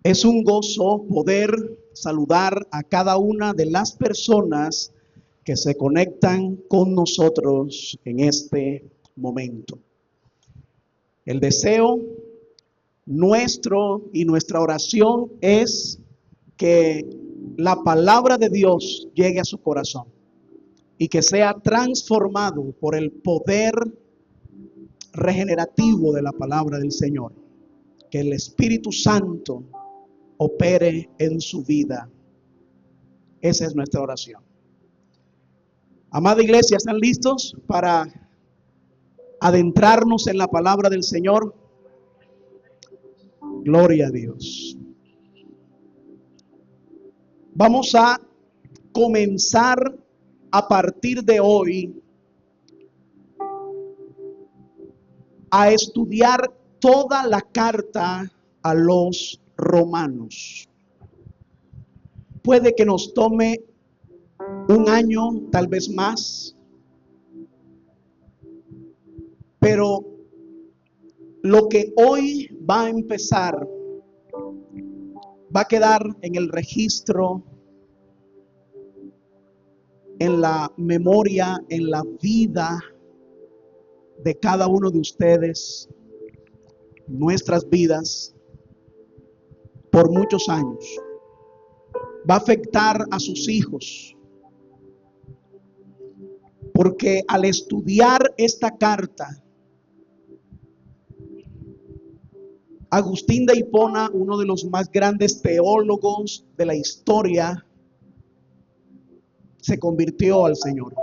Es un gozo poder saludar a cada una de las personas que se conectan con nosotros en este momento. El deseo nuestro y nuestra oración es que la palabra de Dios llegue a su corazón y que sea transformado por el poder regenerativo de la palabra del Señor. Que el Espíritu Santo opere en su vida. Esa es nuestra oración. Amada iglesia, ¿están listos para adentrarnos en la palabra del Señor? Gloria a Dios. Vamos a comenzar a partir de hoy a estudiar toda la carta a los romanos. Puede que nos tome un año, tal vez más, pero lo que hoy va a empezar va a quedar en el registro, en la memoria, en la vida de cada uno de ustedes, nuestras vidas, por muchos años. Va a afectar a sus hijos, porque al estudiar esta carta, Agustín de Hipona, uno de los más grandes teólogos de la historia, se convirtió al Señor.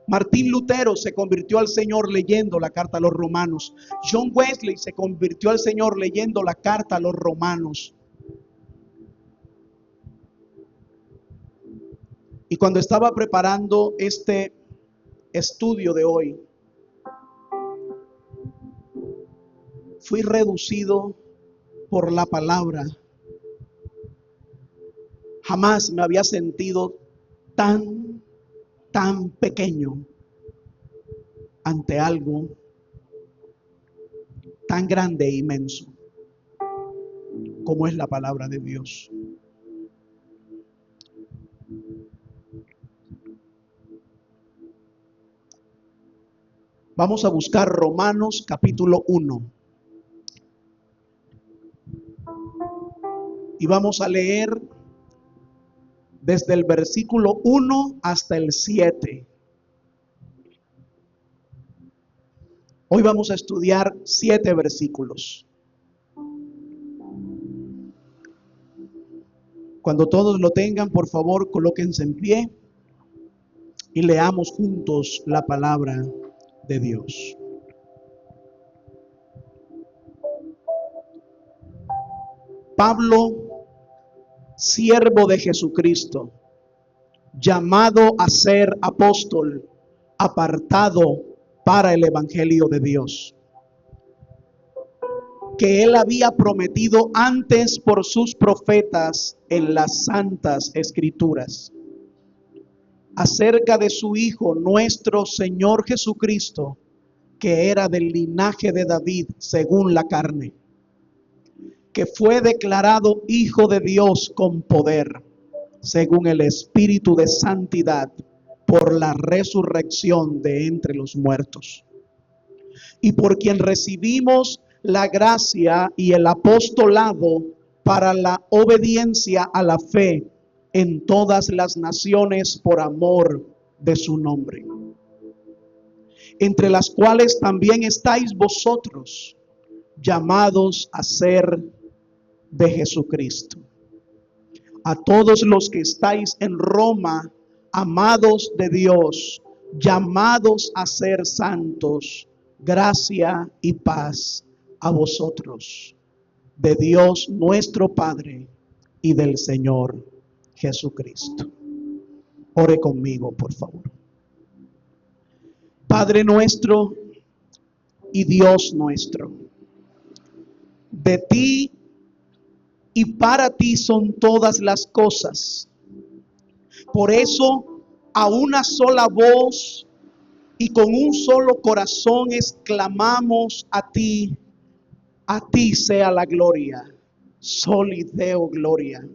Martín Lutero se convirtió al Señor leyendo la carta a los romanos. John Wesley se convirtió al Señor leyendo la carta a los romanos. Y cuando estaba preparando este estudio de hoy, fui reducido por la palabra. Jamás me había sentido tan pequeño ante algo tan grande e inmenso como es la palabra de Dios. Vamos a buscar Romanos capítulo 1. Y vamos a leer desde el versículo 1 hasta el 7. Hoy vamos a estudiar 7 versículos. Cuando todos lo tengan, por favor, colóquense en pie y leamos juntos la palabra de Dios. Pablo, siervo de Jesucristo, llamado a ser apóstol, apartado para el evangelio de Dios, que él había prometido antes por sus profetas en las santas escrituras, acerca de su Hijo, nuestro Señor Jesucristo, que era del linaje de David según la carne, que fue declarado Hijo de Dios con poder, según el Espíritu de santidad, por la resurrección de entre los muertos, y por quien recibimos la gracia y el apostolado para la obediencia a la fe en todas las naciones por amor de su nombre, entre las cuales también estáis vosotros, llamados a ser de Jesucristo. A todos los que estáis en Roma, amados de Dios, llamados a ser santos, gracia y paz a vosotros, de Dios nuestro Padre y del Señor Jesucristo. Ore conmigo, por favor. Padre nuestro y Dios nuestro, de ti y para ti son todas las cosas. Por eso, a una sola voz y con un solo corazón exclamamos a ti sea la gloria, Soli Deo Gloria.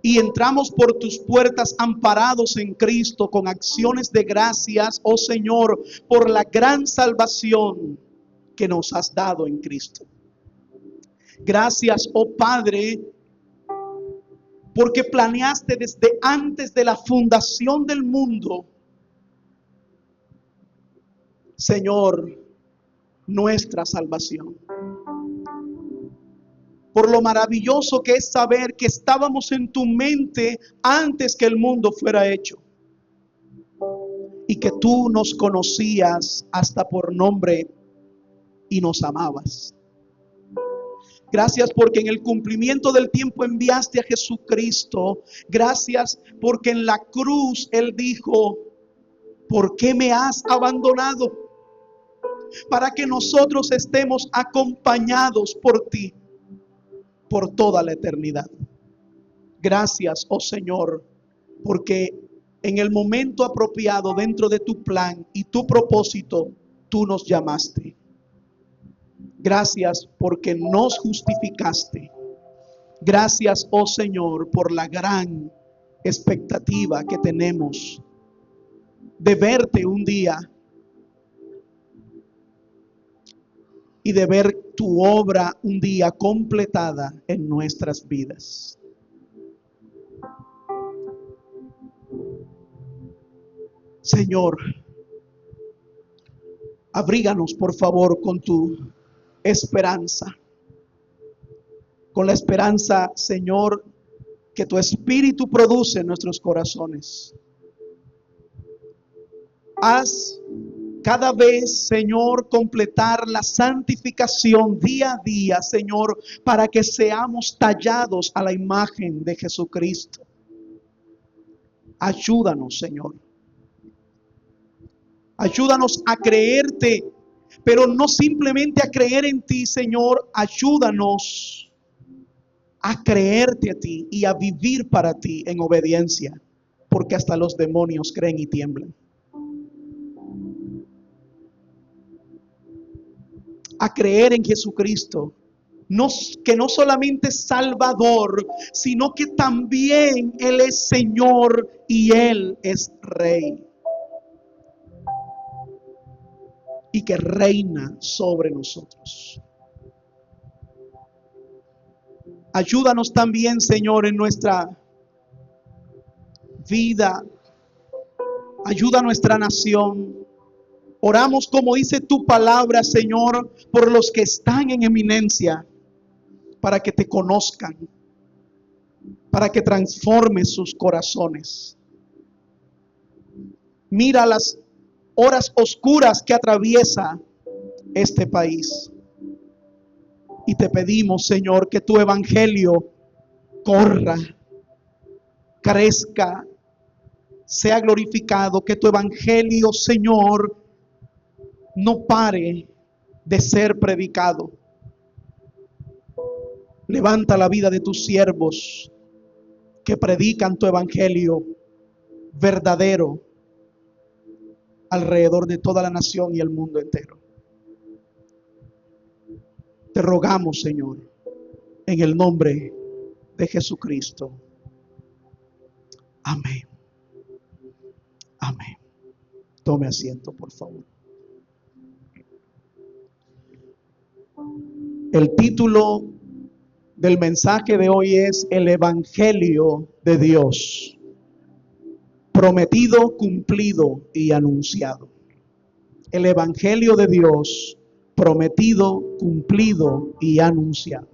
Y entramos por tus puertas amparados en Cristo con acciones de gracias, oh Señor, por la gran salvación que nos has dado en Cristo. Gracias, oh Padre, porque planeaste desde antes de la fundación del mundo, Señor, nuestra salvación. Por lo maravilloso que es saber que estábamos en tu mente antes que el mundo fuera hecho. Y que tú nos conocías hasta por nombre y nos amabas. Gracias porque en el cumplimiento del tiempo enviaste a Jesucristo. Gracias porque en la cruz Él dijo, ¿por qué me has abandonado? Para que nosotros estemos acompañados por ti por toda la eternidad. Gracias, oh Señor, porque en el momento apropiado dentro de tu plan y tu propósito, tú nos llamaste. Gracias porque nos justificaste. Gracias, oh Señor, por la gran expectativa que tenemos de verte un día y de ver tu obra un día completada en nuestras vidas. Señor, abríganos por favor con tu esperanza, con la esperanza, Señor, que tu Espíritu produce en nuestros corazones. Haz cada vez, Señor, completar la santificación día a día, Señor, para que seamos tallados a la imagen de Jesucristo. Ayúdanos, Señor. Ayúdanos a creerte, pero no simplemente a creer en ti, Señor. Ayúdanos a creerte a ti y a vivir para ti en obediencia, porque hasta los demonios creen y tiemblan. A creer en Jesucristo, que no solamente es Salvador, sino que también Él es Señor y Él es Rey. Y que reina sobre nosotros. Ayúdanos también, Señor, en nuestra vida. Ayuda a nuestra nación. Oramos como dice tu palabra, Señor, por los que están en eminencia, para que te conozcan, para que transformes sus corazones. Mira las horas oscuras que atraviesa este país. Y te pedimos, Señor, que tu evangelio corra, crezca, sea glorificado, que tu evangelio, Señor, no pare de ser predicado. Levanta la vida de tus siervos que predican tu evangelio verdadero alrededor de toda la nación y el mundo entero. Te rogamos, Señor, en el nombre de Jesucristo. Amén. Amén. Tome asiento, por favor. El título del mensaje de hoy es El Evangelio de Dios, prometido, cumplido y anunciado. El Evangelio de Dios, prometido, cumplido y anunciado.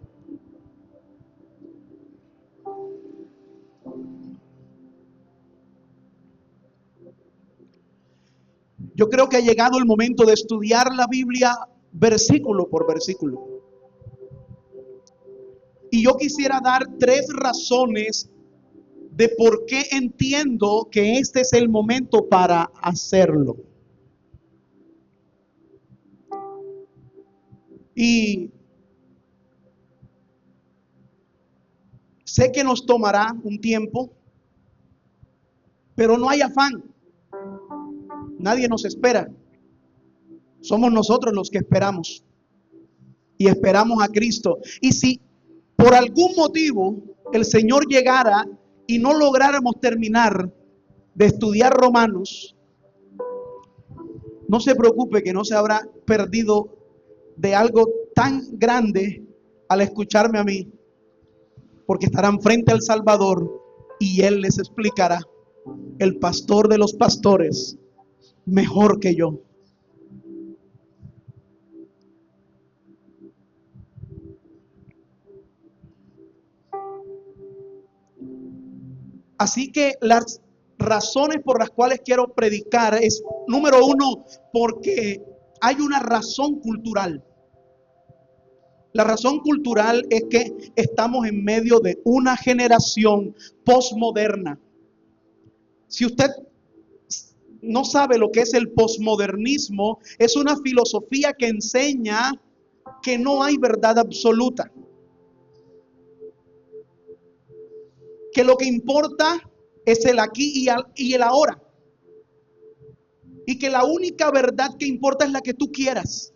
Yo creo que ha llegado el momento de estudiar la Biblia versículo por versículo. Y yo quisiera dar 3 razones de por qué entiendo que este es el momento para hacerlo. Y sé que nos tomará un tiempo, pero no hay afán. Nadie nos espera. Somos nosotros los que esperamos. Y esperamos a Cristo. Y si por algún motivo el Señor llegara y no lográramos terminar de estudiar Romanos, no se preocupe que no se habrá perdido de algo tan grande al escucharme a mí, porque estarán frente al Salvador y Él les explicará, el pastor de los pastores, mejor que yo. Así que las razones por las cuales quiero predicar es, número uno, porque hay una razón cultural. La razón cultural es que estamos en medio de una generación posmoderna. Si usted no sabe lo que es el posmodernismo, es una filosofía que enseña que no hay verdad absoluta. Que lo que importa es el aquí y el ahora. Y que la única verdad que importa es la que tú quieras.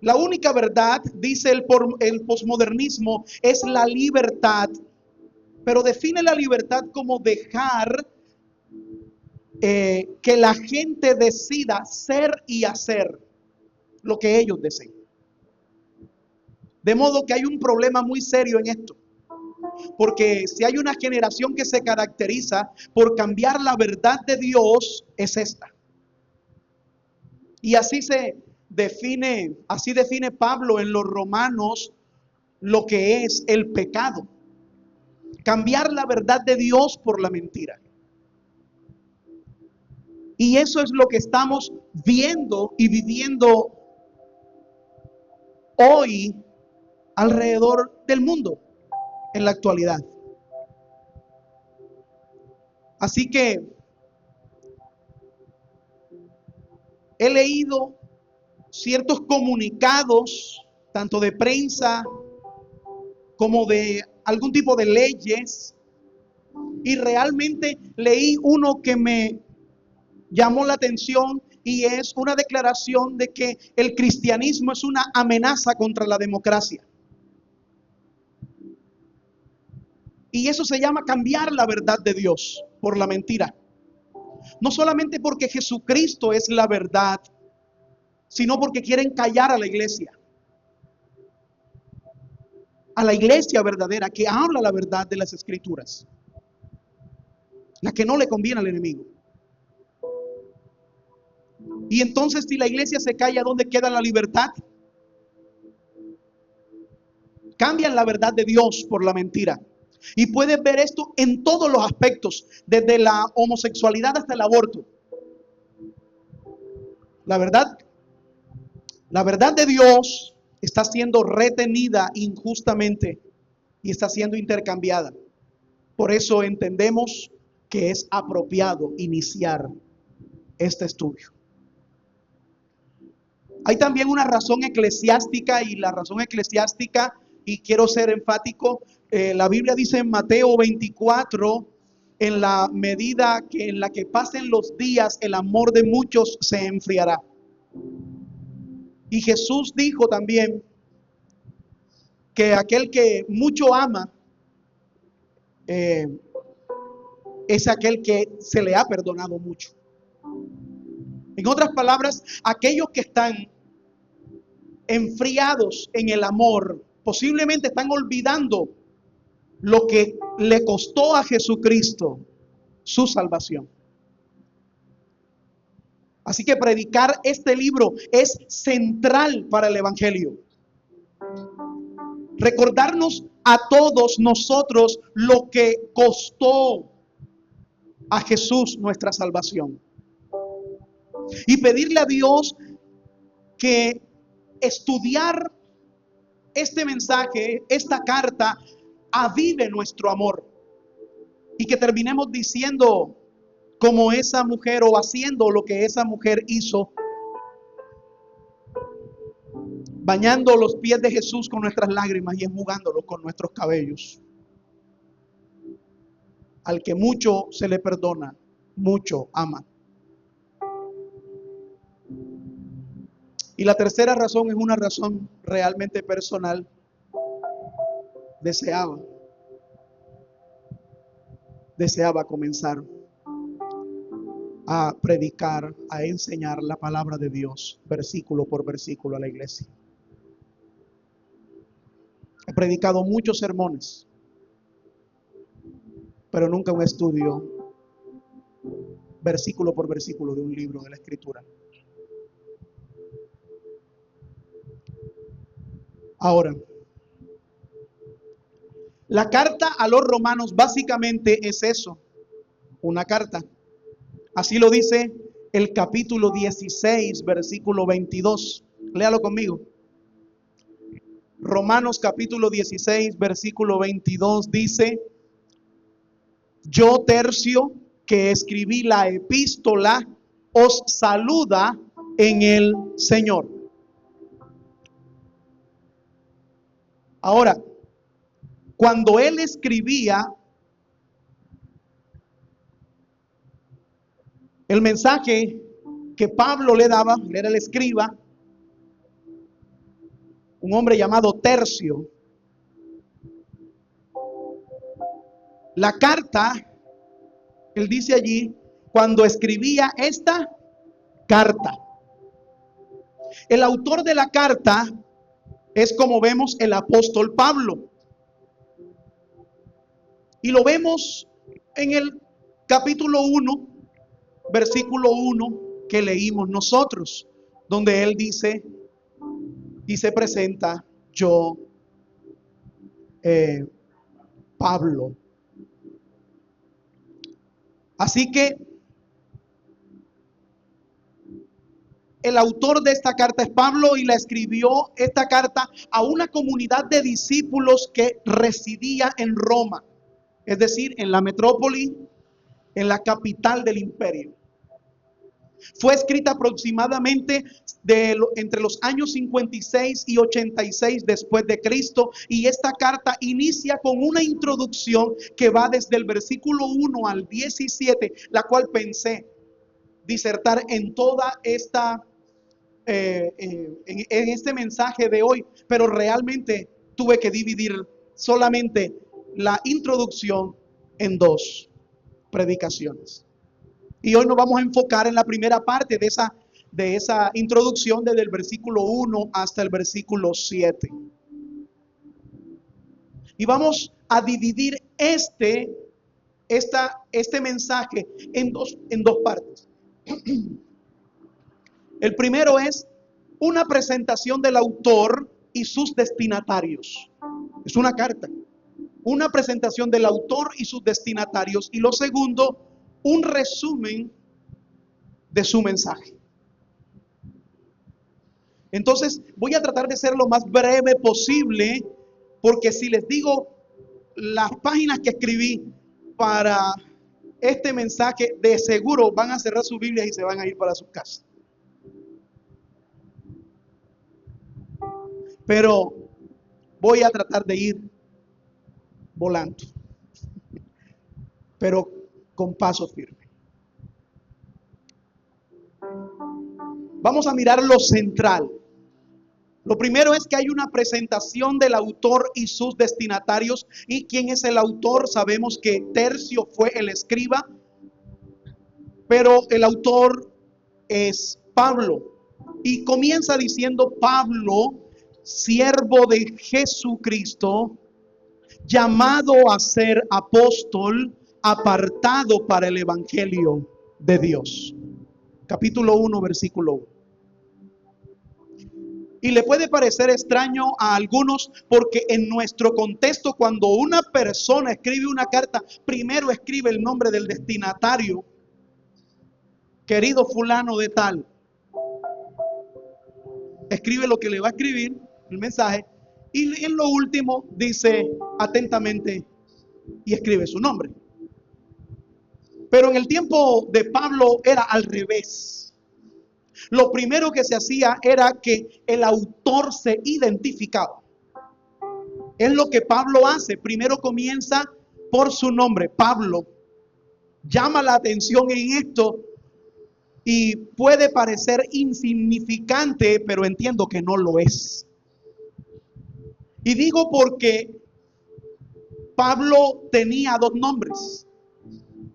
La única verdad, dice el posmodernismo, es la libertad. Pero define la libertad como dejar que la gente decida ser y hacer lo que ellos deseen. De modo que hay un problema muy serio en esto. Porque si hay una generación que se caracteriza por cambiar la verdad de Dios, es esta. Y así define Pablo en los Romanos lo que es el pecado. Cambiar la verdad de Dios por la mentira. Y eso es lo que estamos viendo y viviendo hoy alrededor del mundo en la actualidad. Así que he leído ciertos comunicados, tanto de prensa como de algún tipo de leyes, y realmente leí uno que me llamó la atención y es una declaración de que el cristianismo es una amenaza contra la democracia. Y eso se llama cambiar la verdad de Dios por la mentira. No solamente porque Jesucristo es la verdad, sino porque quieren callar a la iglesia. A la iglesia verdadera que habla la verdad de las Escrituras. La que no le conviene al enemigo. Y entonces, si la iglesia se calla, ¿dónde queda la libertad? Cambian la verdad de Dios por la mentira. Y puedes ver esto en todos los aspectos, desde la homosexualidad hasta el aborto. La verdad de Dios está siendo retenida injustamente y está siendo intercambiada. Por eso entendemos que es apropiado iniciar este estudio. Hay también una razón eclesiástica, y la razón eclesiástica, y quiero ser enfático, la Biblia dice en Mateo 24, en la medida en la que pasen los días, el amor de muchos se enfriará. Y Jesús dijo también que aquel que mucho ama, es aquel que se le ha perdonado mucho. En otras palabras, aquellos que están enfriados en el amor, posiblemente están olvidando lo que le costó a Jesucristo su salvación. Así que predicar este libro es central para el evangelio. Recordarnos a todos nosotros lo que costó a Jesús nuestra salvación. Y pedirle a Dios que estudiar este mensaje, esta carta, avive nuestro amor. Y que terminemos diciendo como esa mujer, o haciendo lo que esa mujer hizo, bañando los pies de Jesús con nuestras lágrimas y enjugándolos con nuestros cabellos. Al que mucho se le perdona, mucho ama. Y la tercera razón es una razón realmente personal. deseaba, deseaba comenzar a predicar, a enseñar la palabra de Dios, versículo por versículo a la iglesia. He predicado muchos sermones, pero nunca un estudio versículo por versículo de un libro de la Escritura. Ahora, la carta a los romanos básicamente es eso, una carta. Así lo dice el capítulo 16, versículo 22. Léalo conmigo. Romanos capítulo 16, versículo 22 dice: yo, Tercio, que escribí la epístola, os saluda en el Señor. Ahora, cuando él escribía, el mensaje que Pablo le daba, él era el escriba, un hombre llamado Tercio. La carta, él dice allí, cuando escribía esta carta. El autor de la carta es, como vemos, el apóstol Pablo. Y lo vemos en el capítulo 1, versículo 1 que leímos nosotros, donde él dice y se presenta: yo, Pablo. Así que el autor de esta carta es Pablo, y la escribió esta carta a una comunidad de discípulos que residía en Roma, es decir, en la metrópoli, en la capital del imperio. Fue escrita aproximadamente entre los años 56 y 86 después de Cristo, y esta carta inicia con una introducción que va desde el versículo 1 al 17, la cual pensé disertar en toda esta en este mensaje de hoy, pero realmente tuve que dividir solamente la introducción en dos predicaciones. Y hoy nos vamos a enfocar en la primera parte de esa introducción, desde el versículo 1 hasta el versículo 7. Y vamos a dividir este mensaje en dos partes. El primero es una presentación del autor y sus destinatarios. Es una carta. Una presentación del autor y sus destinatarios. Y lo segundo, un resumen de su mensaje. Entonces, voy a tratar de ser lo más breve posible, porque si les digo las páginas que escribí para este mensaje, de seguro van a cerrar sus Biblias y se van a ir para sus casas. Pero voy a tratar de ir volando, pero con paso firme. Vamos a mirar lo central. Lo primero es que hay una presentación del autor y sus destinatarios. ¿Y quién es el autor? Sabemos que Tercio fue el escriba, pero el autor es Pablo. Y comienza diciendo: Pablo, siervo de Jesucristo, llamado a ser apóstol, apartado para el evangelio de Dios. Capítulo 1, versículo 1. Y le puede parecer extraño a algunos, porque en nuestro contexto, cuando una persona escribe una carta, primero escribe el nombre del destinatario: querido fulano de tal. Escribe lo que le va a escribir, el mensaje, y en lo último dice atentamente y escribe su nombre. Pero en el tiempo de Pablo era al revés. Lo primero que se hacía era que el autor se identificaba. Es lo que Pablo hace. Primero comienza por su nombre, Pablo. Llama la atención en esto y puede parecer insignificante, pero entiendo que no lo es. Y digo porque Pablo tenía dos nombres.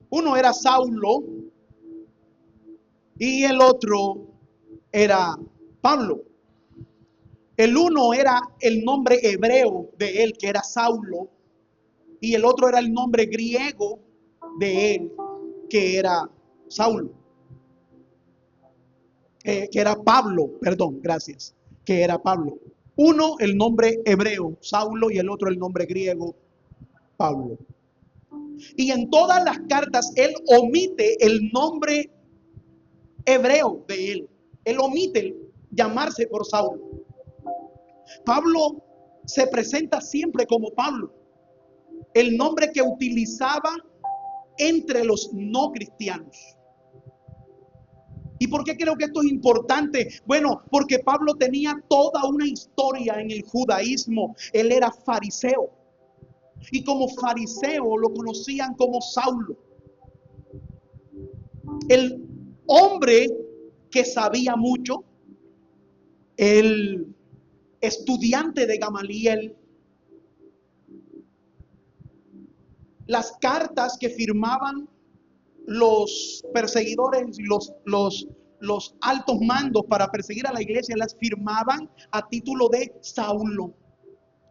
Uno era Saulo y el otro era Pablo. El uno era el nombre hebreo de él, que era Saulo, y el otro era el nombre griego de él, que era Saulo. Que era Pablo, perdón, gracias, que era Pablo. Uno el nombre hebreo, Saulo, y el otro el nombre griego, Pablo. Y en todas las cartas él omite el nombre hebreo de él. Él omite el llamarse por Saulo. Pablo se presenta siempre como Pablo, el nombre que utilizaba entre los no cristianos. ¿Y por qué creo que esto es importante? Bueno, porque Pablo tenía toda una historia en el judaísmo. Él era fariseo. Y como fariseo lo conocían como Saulo. El hombre que sabía mucho, el estudiante de Gamaliel, las cartas que firmaban los perseguidores, los altos mandos para perseguir a la iglesia, las firmaban a título de Saulo.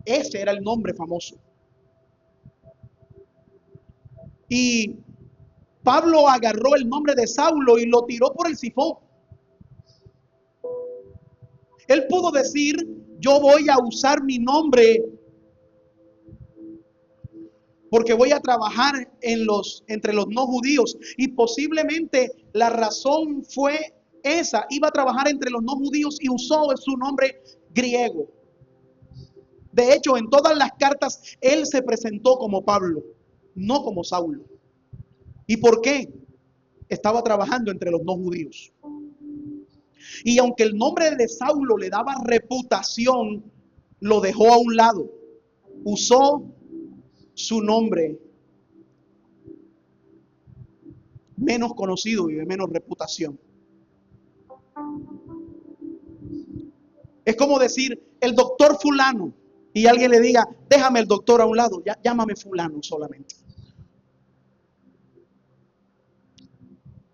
Ese era el nombre famoso. Y Pablo agarró el nombre de Saulo y lo tiró por el sifón. Él pudo decir, yo voy a usar mi nombre porque voy a trabajar entre los no judíos. Y posiblemente la razón fue esa. Iba a trabajar entre los no judíos y usó su nombre griego. De hecho, en todas las cartas, él se presentó como Pablo, no como Saulo. ¿Y por qué? Estaba trabajando entre los no judíos. Y aunque el nombre de Saulo le daba reputación, lo dejó a un lado. Usó su nombre menos conocido y de menos reputación. Es como decir, el doctor fulano, y alguien le diga, déjame el doctor a un lado, llámame fulano solamente.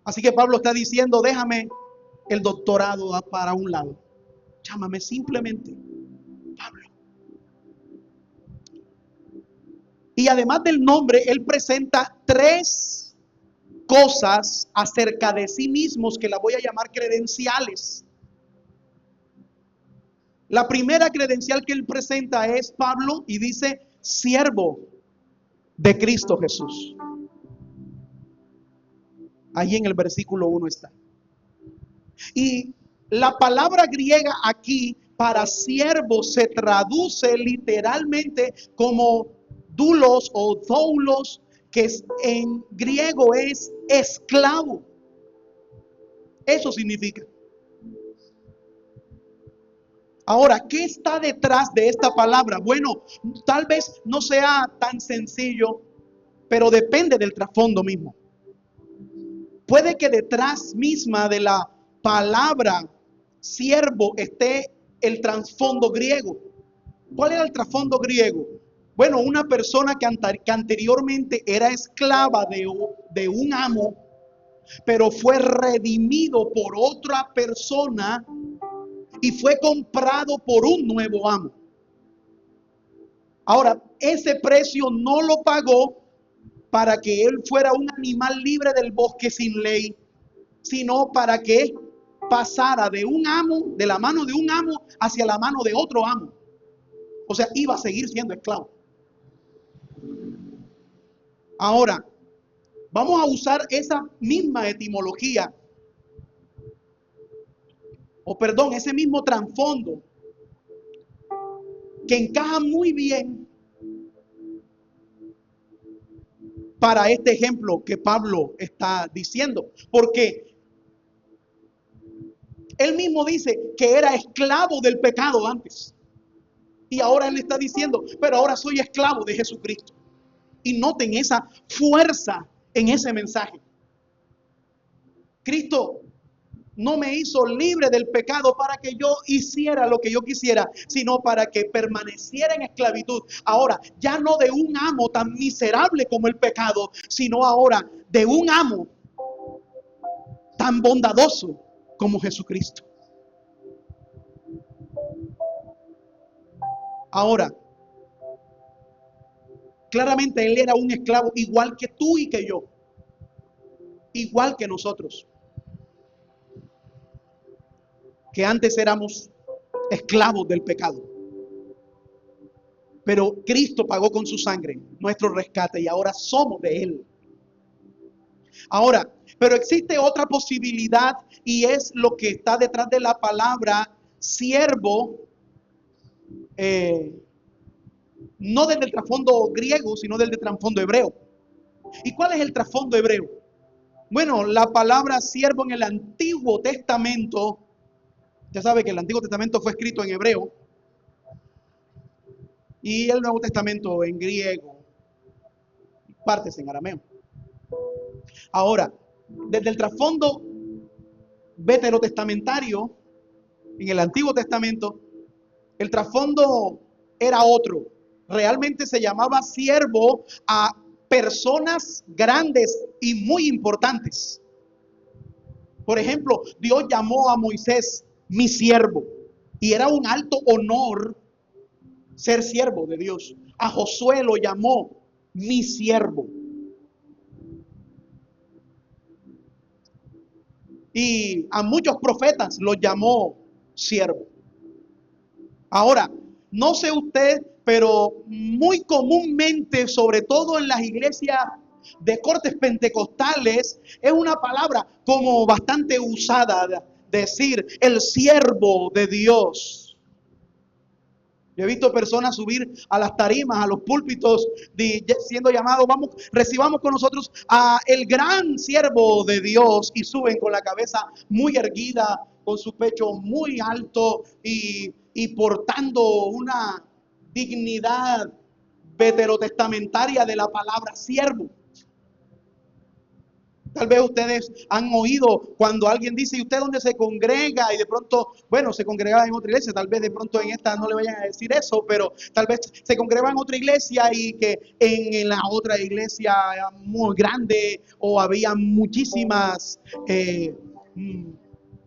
Así que Pablo está diciendo, déjame el doctorado para un lado. Llámame simplemente Pablo. Y además del nombre, él presenta tres cosas acerca de sí mismos que la voy a llamar credenciales. La primera credencial que él presenta es Pablo y dice, siervo de Cristo Jesús. Ahí en el versículo 1 está. Y la palabra griega aquí para siervo se traduce literalmente como doulos o doulos, que en griego es esclavo. Eso significa. Ahora, ¿qué está detrás de esta palabra? Bueno, tal vez no sea tan sencillo, pero depende del trasfondo mismo. Puede que detrás misma de la palabra siervo esté el trasfondo griego. ¿Cuál era el trasfondo griego? Bueno, una persona que anteriormente era esclava de un amo, pero fue redimido por otra persona y fue comprado por un nuevo amo. Ahora, ese precio no lo pagó para que él fuera un animal libre del bosque sin ley, sino para que pasara de un amo, de la mano de un amo, hacia la mano de otro amo. O sea, iba a seguir siendo esclavo. Ahora, vamos a usar esa misma etimología, ese mismo trasfondo, que encaja muy bien para este ejemplo que Pablo está diciendo, porque él mismo dice que era esclavo del pecado antes, y ahora él está diciendo, pero ahora soy esclavo de Jesucristo. Y noten esa fuerza en ese mensaje. Cristo no me hizo libre del pecado para que yo hiciera lo que yo quisiera, sino para que permaneciera en esclavitud. Ahora, ya no de un amo tan miserable como el pecado, sino ahora de un amo tan bondadoso como Jesucristo. Ahora, claramente él era un esclavo igual que tú y que yo, igual que nosotros, que antes éramos esclavos del pecado. Pero Cristo pagó con su sangre nuestro rescate y ahora somos de Él. Ahora, pero existe otra posibilidad y es lo que está detrás de la palabra siervo, no del trasfondo griego, sino del trasfondo hebreo. ¿Y cuál es el trasfondo hebreo? Bueno, la palabra siervo en el Antiguo Testamento, ya sabe que el Antiguo Testamento fue escrito en hebreo y el Nuevo Testamento en griego, partes en arameo. Ahora, desde el trasfondo veterotestamentario, en el Antiguo Testamento, el trasfondo era otro. Realmente se llamaba siervo a personas grandes y muy importantes. Por ejemplo, Dios llamó a Moisés mi siervo y era un alto honor ser siervo de Dios. A Josué lo llamó mi siervo. Y a muchos profetas los llamó siervo. Ahora, no sé usted, pero muy comúnmente, sobre todo en las iglesias de cortes pentecostales, es una palabra como bastante usada, decir el siervo de Dios. Yo he visto personas subir a las tarimas, a los púlpitos, siendo llamados, vamos, recibamos con nosotros a el gran siervo de Dios, y suben con la cabeza muy erguida, con su pecho muy alto y portando una dignidad veterotestamentaria de la palabra siervo. Tal vez ustedes han oído cuando alguien dice, ¿y usted dónde se congrega? Y de pronto, bueno, se congregaba en otra iglesia, tal vez de pronto en esta no le vayan a decir eso, pero tal vez se congregaba en otra iglesia y que en la otra iglesia muy grande o había muchísimas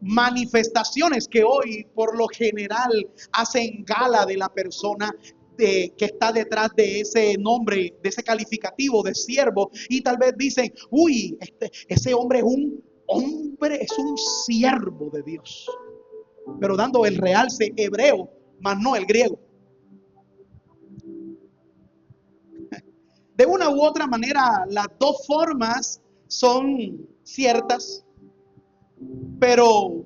manifestaciones que hoy por lo general hacen gala de la persona que está detrás de ese nombre, de ese calificativo de siervo, y tal vez dicen, uy, ese hombre es un siervo de Dios, pero dando el realce hebreo, más no el griego. De una u otra manera, las dos formas son ciertas, pero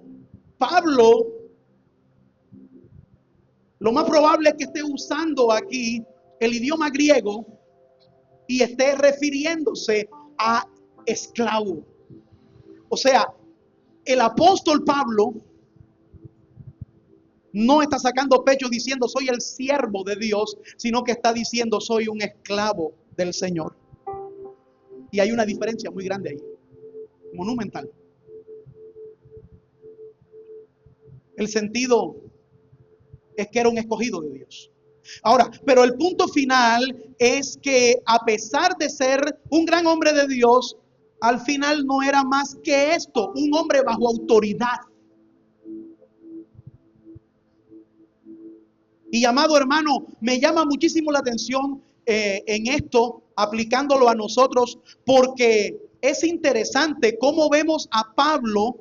Pablo, lo más probable es que esté usando aquí el idioma griego y esté refiriéndose a esclavo. O sea, el apóstol Pablo no está sacando pecho diciendo soy el siervo de Dios, sino que está diciendo soy un esclavo del Señor. Y hay una diferencia muy grande ahí, monumental. El sentido es que era un escogido de Dios. Ahora, pero el punto final es que a pesar de ser un gran hombre de Dios, al final no era más que esto, un hombre bajo autoridad. Y amado hermano, me llama muchísimo la atención en esto, aplicándolo a nosotros, porque es interesante cómo vemos a Pablo,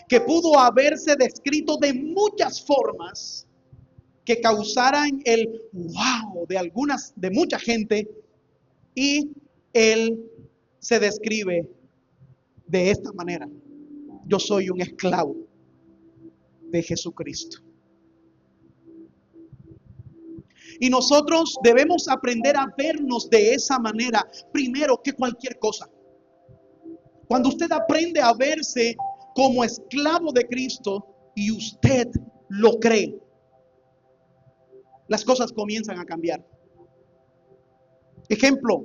que pudo haberse descrito de muchas formas que causaran el wow de mucha gente, y él se describe de esta manera: yo soy un esclavo de Jesucristo. Y nosotros debemos aprender a vernos de esa manera, primero que cualquier cosa. Cuando usted aprende a verse como esclavo de Cristo y usted lo cree, las cosas comienzan a cambiar. Ejemplo,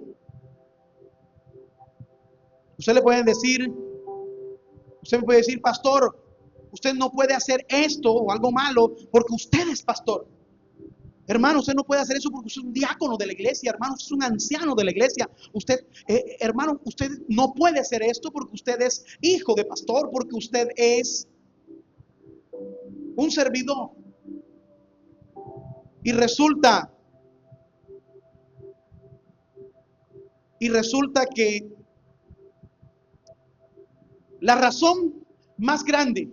usted me puede decir, pastor, usted no puede hacer esto o algo malo porque usted es pastor. Hermano, usted no puede hacer eso porque usted es un diácono de la iglesia, hermano, usted es un anciano de la iglesia. Usted, hermano, usted no puede hacer esto porque usted es hijo de pastor, porque usted es un servidor. Y resulta que la razón más grande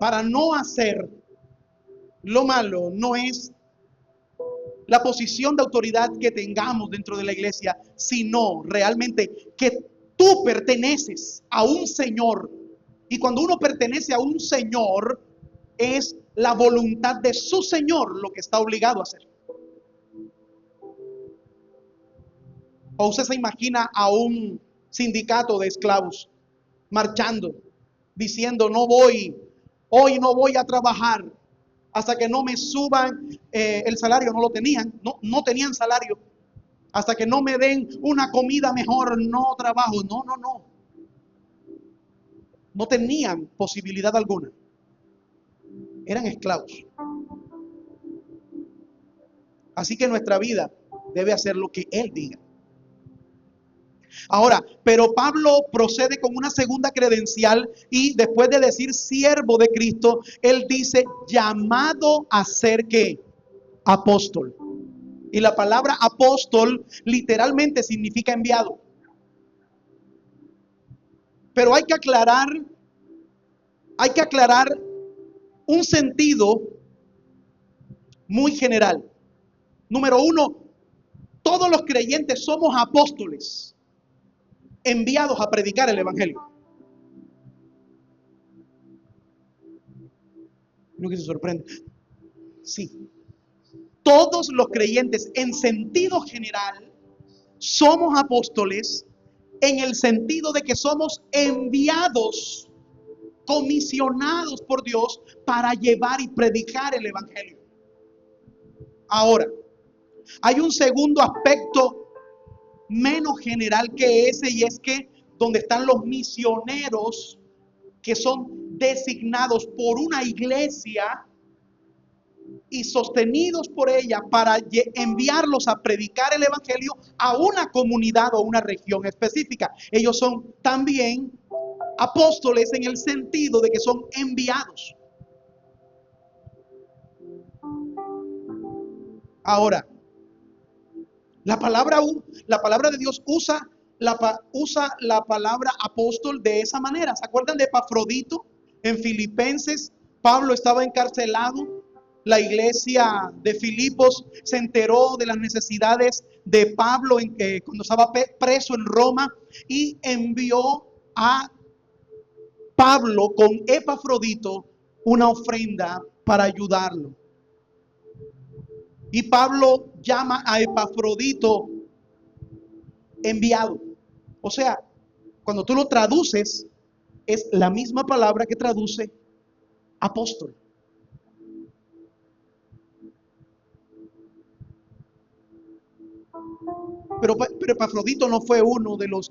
para no hacer lo malo no es la posición de autoridad que tengamos dentro de la iglesia, sino realmente que tú perteneces a un Señor. Y cuando uno pertenece a un Señor, es la voluntad de su Señor lo que está obligado a hacer. O usted se imagina a un sindicato de esclavos marchando, diciendo: hoy no voy a trabajar hasta que no me suban el salario. No lo tenían, no tenían salario. Hasta que no me den una comida mejor, no trabajo. No tenían posibilidad alguna. Eran esclavos. Así que nuestra vida debe hacer lo que Él diga. Ahora, pero Pablo procede con una segunda credencial y después de decir siervo de Cristo, él dice llamado a ser ¿qué? Apóstol. Y la palabra apóstol literalmente significa enviado. Pero hay que aclarar un sentido muy general. Número uno, todos los creyentes somos apóstoles, enviados a predicar el evangelio. No que se sorprende. Sí. Todos los creyentes en sentido general somos apóstoles en el sentido de que somos enviados, comisionados por Dios para llevar y predicar el evangelio. Ahora, hay un segundo aspecto menos general que ese, y es que donde están los misioneros que son designados por una iglesia y sostenidos por ella para enviarlos a predicar el evangelio a una comunidad o una región específica. Ellos son también apóstoles en el sentido de que son enviados. Ahora, la palabra de Dios usa la palabra apóstol de esa manera. ¿Se acuerdan de Epafrodito? En Filipenses, Pablo estaba encarcelado. La iglesia de Filipos se enteró de las necesidades de Pablo cuando estaba preso en Roma y envió a Pablo con Epafrodito una ofrenda para ayudarlo. Y Pablo llama a Epafrodito enviado. O sea, cuando tú lo traduces, es la misma palabra que traduce apóstol. Pero Epafrodito no fue uno de los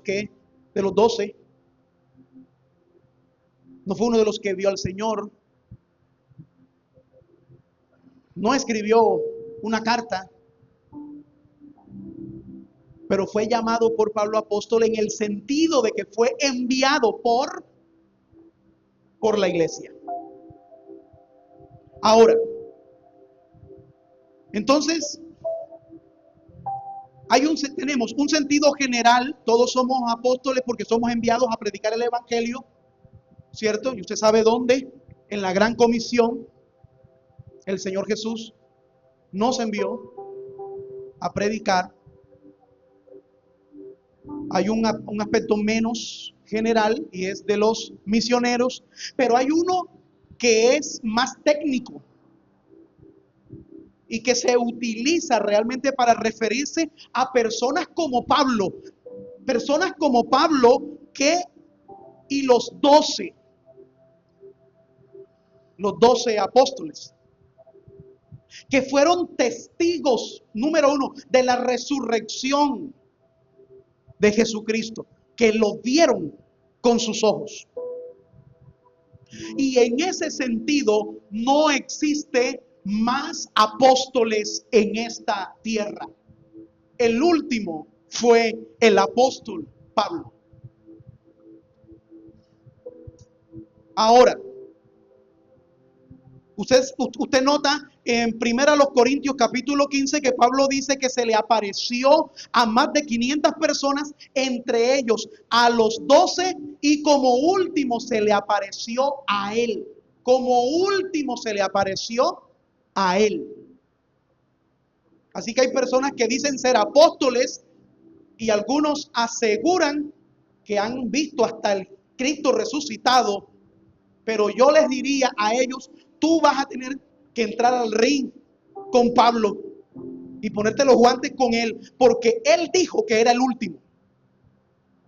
12. No fue uno de los que vio al Señor. No escribió una carta. Pero fue llamado por Pablo apóstol en el sentido de que fue enviado por la iglesia. Ahora, entonces, tenemos un sentido general. Todos somos apóstoles porque somos enviados a predicar el evangelio, ¿cierto? Y usted sabe dónde, en la gran comisión, el Señor Jesús nos envió a predicar. Hay un aspecto menos general y es de los misioneros, pero hay uno que es más técnico y que se utiliza realmente para referirse a personas como Pablo y los 12 apóstoles, que fueron testigos, número uno, de la resurrección de Jesucristo, que lo vieron con sus ojos. Y en ese sentido, no existe más apóstoles en esta tierra. El último fue el apóstol Pablo. Ahora, usted nota en 1 Corintios capítulo 15 que Pablo dice que se le apareció a más de 500 personas, entre ellos a los 12, y como último se le apareció a él. Como último se le apareció a él. Así que hay personas que dicen ser apóstoles y algunos aseguran que han visto hasta el Cristo resucitado, pero yo les diría a ellos: tú vas a tener que entrar al ring con Pablo y ponerte los guantes con él, porque él dijo que era el último.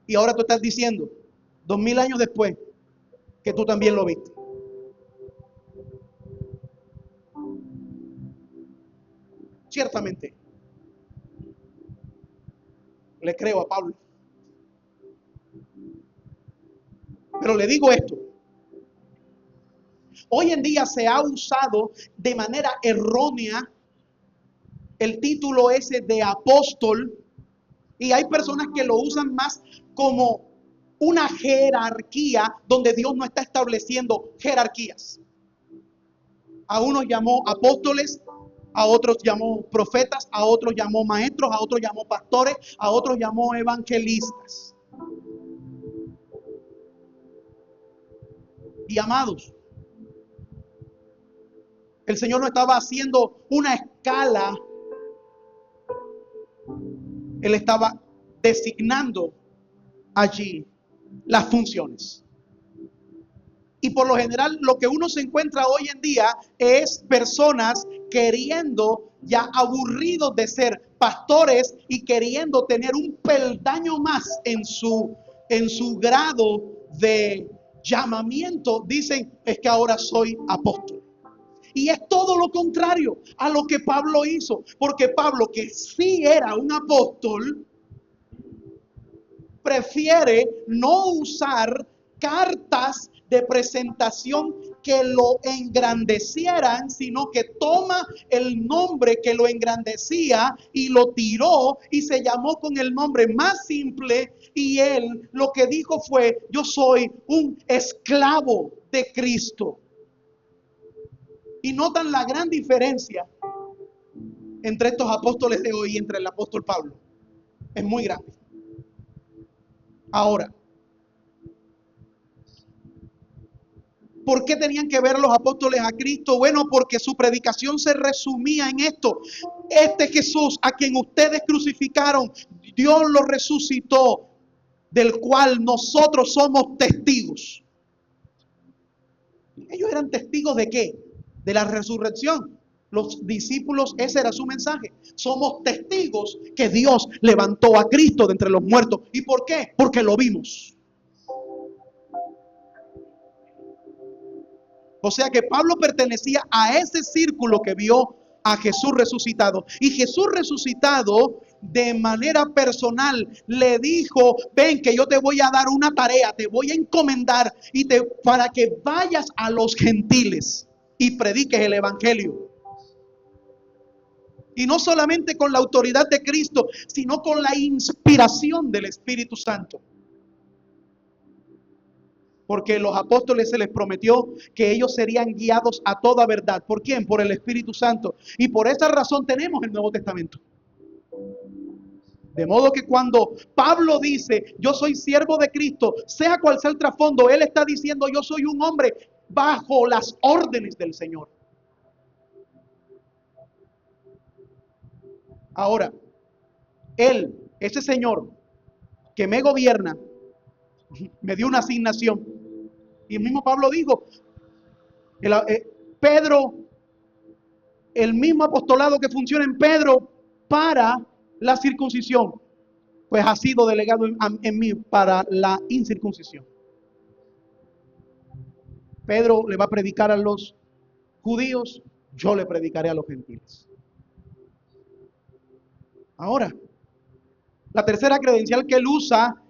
Y ahora tú estás diciendo, 2000 años después, que tú también lo viste. Ciertamente, le creo a Pablo. Pero le digo esto: hoy en día se ha usado de manera errónea el título ese de apóstol, y hay personas que lo usan más como una jerarquía donde Dios no está estableciendo jerarquías. A unos llamó apóstoles, a otros llamó profetas, a otros llamó maestros, a otros llamó pastores, a otros llamó evangelistas. Y amados, el Señor no estaba haciendo una escala, Él estaba designando allí las funciones. Y por lo general lo que uno se encuentra hoy en día es personas queriendo, ya aburridos de ser pastores y queriendo tener un peldaño más en su grado de llamamiento, dicen: es que ahora soy apóstol. Y es todo lo contrario a lo que Pablo hizo, porque Pablo, que sí era un apóstol, prefiere no usar cartas de presentación que lo engrandecieran, sino que toma el nombre que lo engrandecía y lo tiró y se llamó con el nombre más simple, y él lo que dijo fue: yo soy un esclavo de Cristo. Y notan la gran diferencia entre estos apóstoles de hoy y entre el apóstol Pablo. Es muy grande. Ahora, ¿por qué tenían que ver los apóstoles a Cristo? Bueno, porque su predicación se resumía en esto: este Jesús a quien ustedes crucificaron, Dios lo resucitó, del cual nosotros somos testigos. Ellos eran testigos ¿de qué? De la resurrección. Los discípulos, ese era su mensaje: somos testigos que Dios levantó a Cristo de entre los muertos. ¿Y por qué? Porque lo vimos. O sea que Pablo pertenecía a ese círculo que vio a Jesús resucitado. Y Jesús resucitado de manera personal le dijo: ven que yo te voy a dar una tarea, te voy a encomendar para que vayas a los gentiles y prediques el evangelio. Y no solamente con la autoridad de Cristo, sino con la inspiración del Espíritu Santo. Porque los apóstoles se les prometió que ellos serían guiados a toda verdad. ¿Por quién? Por el Espíritu Santo. Y por esa razón tenemos el Nuevo Testamento. De modo que cuando Pablo dice: yo soy siervo de Cristo, sea cual sea el trasfondo, él está diciendo: yo soy un hombre bajo las órdenes del Señor. Ahora, él, ese Señor que me gobierna, me dio una asignación. Y el mismo Pablo dijo, Pedro, el mismo apostolado que funciona en Pedro para la circuncisión, pues ha sido delegado en mí para la incircuncisión. Pedro le va a predicar a los judíos, yo le predicaré a los gentiles. Ahora, la tercera credencial que él usa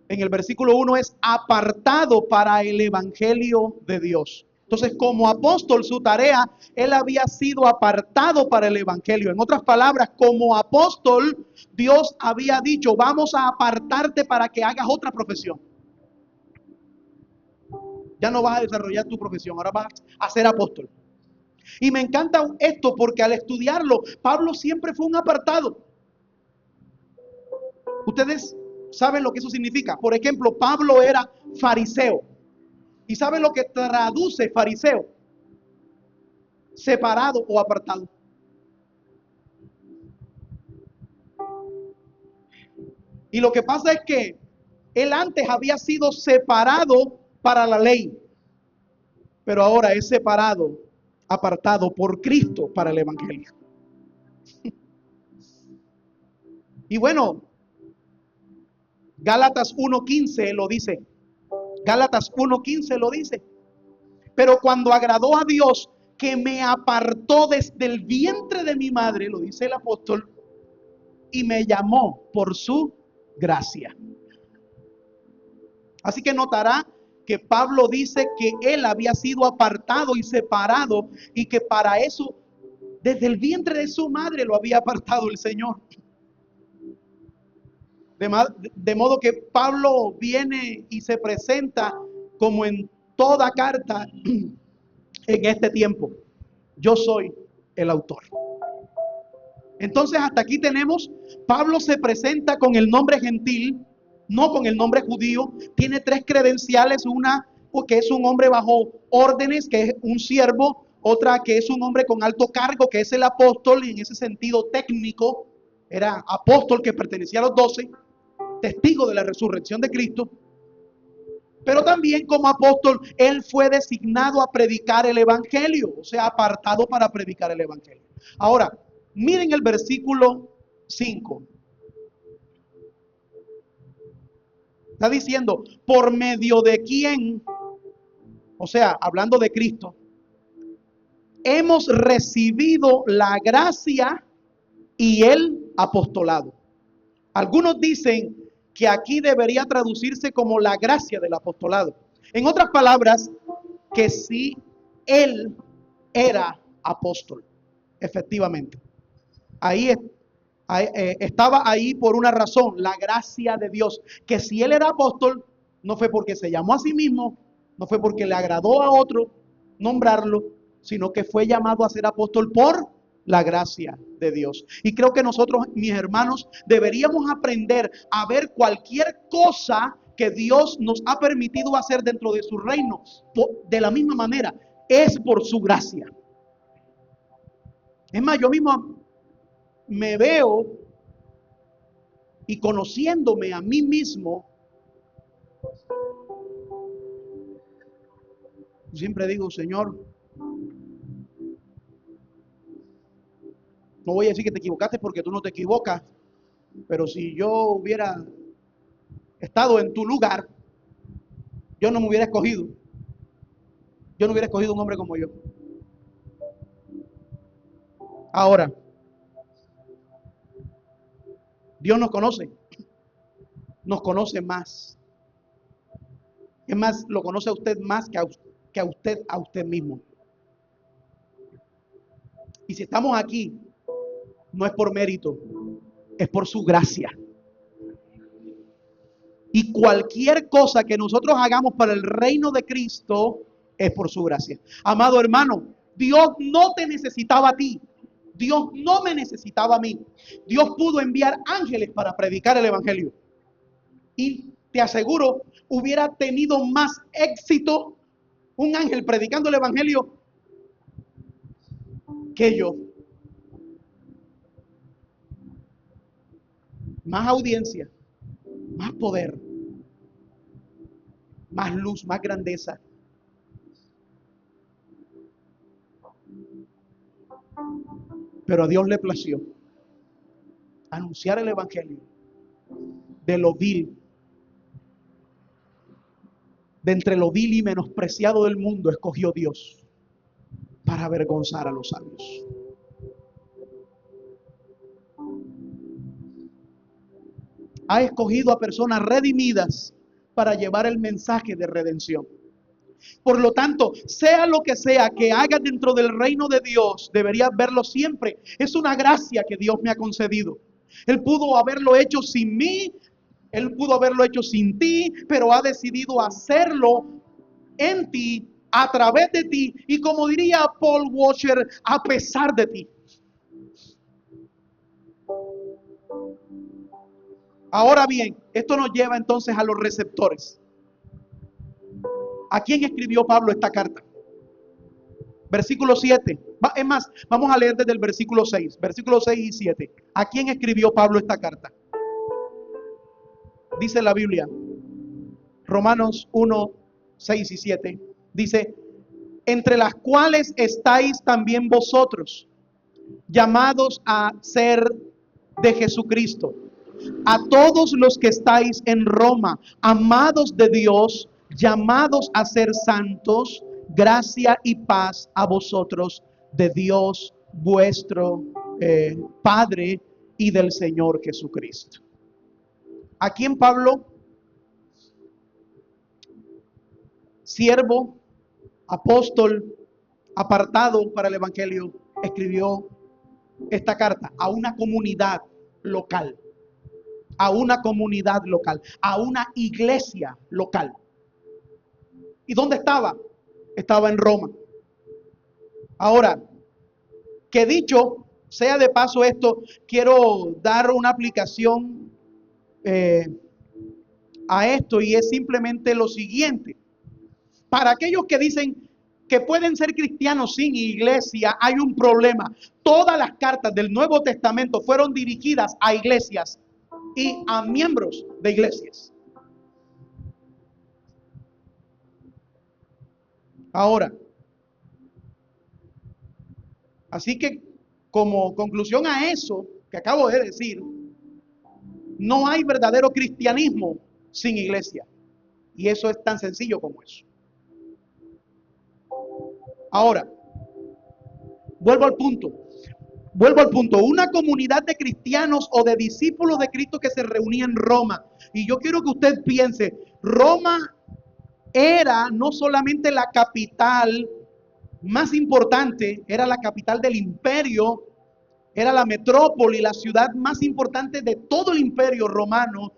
en el versículo 1 es apartado para el evangelio de Dios. Entonces, como apóstol, su tarea, él había sido apartado para el evangelio. En otras palabras, como apóstol, Dios había dicho, vamos a apartarte para que hagas otra profesión. Ya no vas a desarrollar tu profesión, ahora vas a ser apóstol. Y me encanta esto porque al estudiarlo, Pablo siempre fue un apartado. Ustedes saben lo que eso significa. Por ejemplo, Pablo era fariseo. ¿Y saben lo que traduce fariseo? Separado o apartado. Y lo que pasa es que él antes había sido separado para la ley, pero ahora es separado, apartado por Cristo para el evangelio. Y bueno, Gálatas 1:15 lo dice. Gálatas 1:15 lo dice. Pero cuando agradó a Dios, que me apartó desde el vientre de mi madre, lo dice el apóstol, y me llamó por su gracia. Así que notará que Pablo dice que él había sido apartado y separado y que para eso desde el vientre de su madre lo había apartado el Señor. De modo que Pablo viene y se presenta como en toda carta en este tiempo. Yo soy el autor. Entonces hasta aquí tenemos, Pablo se presenta con el nombre gentil, no con el nombre judío. Tiene 3 credenciales, una que es un hombre bajo órdenes, que es un siervo, otra que es un hombre con alto cargo, que es el apóstol, y en ese sentido técnico era apóstol que pertenecía a los 12, testigo de la resurrección de Cristo. Pero también como apóstol, él fue designado a predicar el evangelio, o sea, apartado para predicar el evangelio. Ahora, miren el versículo 5. Está diciendo, por medio de quién, o sea, hablando de Cristo, hemos recibido la gracia y el apostolado. Algunos dicen que aquí debería traducirse como la gracia del apostolado. En otras palabras, que sí, él era apóstol, efectivamente. Estaba ahí por una razón, la gracia de Dios. Que si él era apóstol, no fue porque se llamó a sí mismo, no fue porque le agradó a otro nombrarlo, sino que fue llamado a ser apóstol por la gracia de Dios. Y creo que nosotros, mis hermanos, deberíamos aprender a ver cualquier cosa que Dios nos ha permitido hacer dentro de su reino. De la misma manera, es por su gracia. Es más, yo mismo me veo y conociéndome a mí mismo, siempre digo, Señor, no voy a decir que te equivocaste porque tú no te equivocas, pero si yo hubiera estado en tu lugar, yo no me hubiera escogido. Yo no hubiera escogido un hombre como yo. Ahora, Dios nos conoce más. Es más, lo conoce a usted más que a usted mismo. Y si estamos aquí, no es por mérito, es por su gracia. Y cualquier cosa que nosotros hagamos para el reino de Cristo es por su gracia. Amado hermano, Dios no te necesitaba a ti. Dios no me necesitaba a mí. Dios pudo enviar ángeles para predicar el evangelio. Y te aseguro, hubiera tenido más éxito un ángel predicando el evangelio que yo. Más audiencia, más poder, más luz, más grandeza. Pero a Dios le plació anunciar el evangelio de lo vil, de entre lo vil y menospreciado del mundo, escogió Dios para avergonzar a los sabios. Ha escogido a personas redimidas para llevar el mensaje de redención. Por lo tanto, sea lo que sea que hagas dentro del reino de Dios, deberías verlo siempre. Es una gracia que Dios me ha concedido. Él pudo haberlo hecho sin mí, Él pudo haberlo hecho sin ti, pero ha decidido hacerlo en ti, a través de ti, y como diría Paul Washer, a pesar de ti. Ahora bien, esto nos lleva entonces a los receptores. ¿A quién escribió Pablo esta carta? Versículo 7. Es más, vamos a leer desde el versículo 6. Versículos 6 y 7. ¿A quién escribió Pablo esta carta? Dice la Biblia, Romanos 1, 6 y 7. Dice, entre las cuales estáis también vosotros, llamados a ser de Jesucristo. A todos los que estáis en Roma, amados de Dios, llamados a ser santos, gracia y paz a vosotros de Dios vuestro Padre y del Señor Jesucristo. ¿A quién Pablo, siervo, apóstol, apartado para el Evangelio, escribió esta carta? A una comunidad local. A una comunidad local, a una iglesia local. ¿Y dónde estaba? Estaba en Roma. Ahora, que dicho sea de paso esto, quiero dar una aplicación a esto, y es simplemente lo siguiente. Para aquellos que dicen que pueden ser cristianos sin iglesia, hay un problema. Todas las cartas del Nuevo Testamento fueron dirigidas a iglesias y a miembros de iglesias. Ahora, así que como conclusión a eso que acabo de decir, no hay verdadero cristianismo sin iglesia. Y eso es tan sencillo como eso. Ahora, vuelvo al punto. Una comunidad de cristianos o de discípulos de Cristo que se reunía en Roma. Y yo quiero que usted piense, Roma era no solamente la capital más importante, era la capital del imperio, era la metrópoli, la ciudad más importante de todo el imperio romano,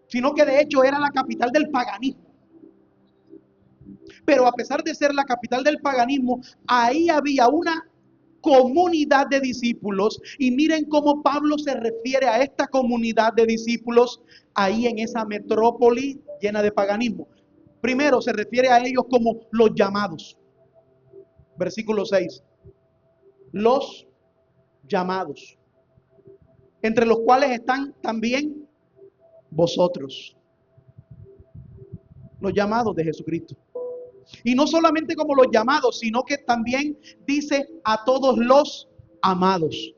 sino que de hecho era la capital del paganismo. Pero a pesar de ser la capital del paganismo, ahí había una comunidad de discípulos, y miren cómo Pablo se refiere a esta comunidad de discípulos ahí en esa metrópoli llena de paganismo. Primero se refiere a ellos como los llamados. Versículo 6. Los llamados, entre los cuales están también vosotros, los llamados de Jesucristo. Y no solamente como los llamados, sino que también dice a todos los amados.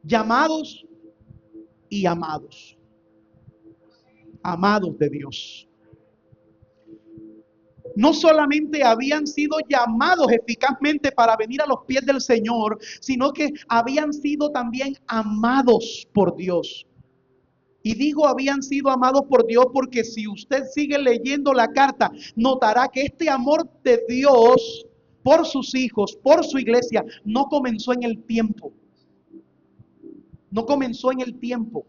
Llamados y amados. Amados de Dios. No solamente habían sido llamados eficazmente para venir a los pies del Señor, sino que habían sido también amados por Dios. Y digo habían sido amados por Dios porque si usted sigue leyendo la carta, notará que este amor de Dios por sus hijos, por su iglesia, no comenzó en el tiempo. No comenzó en el tiempo.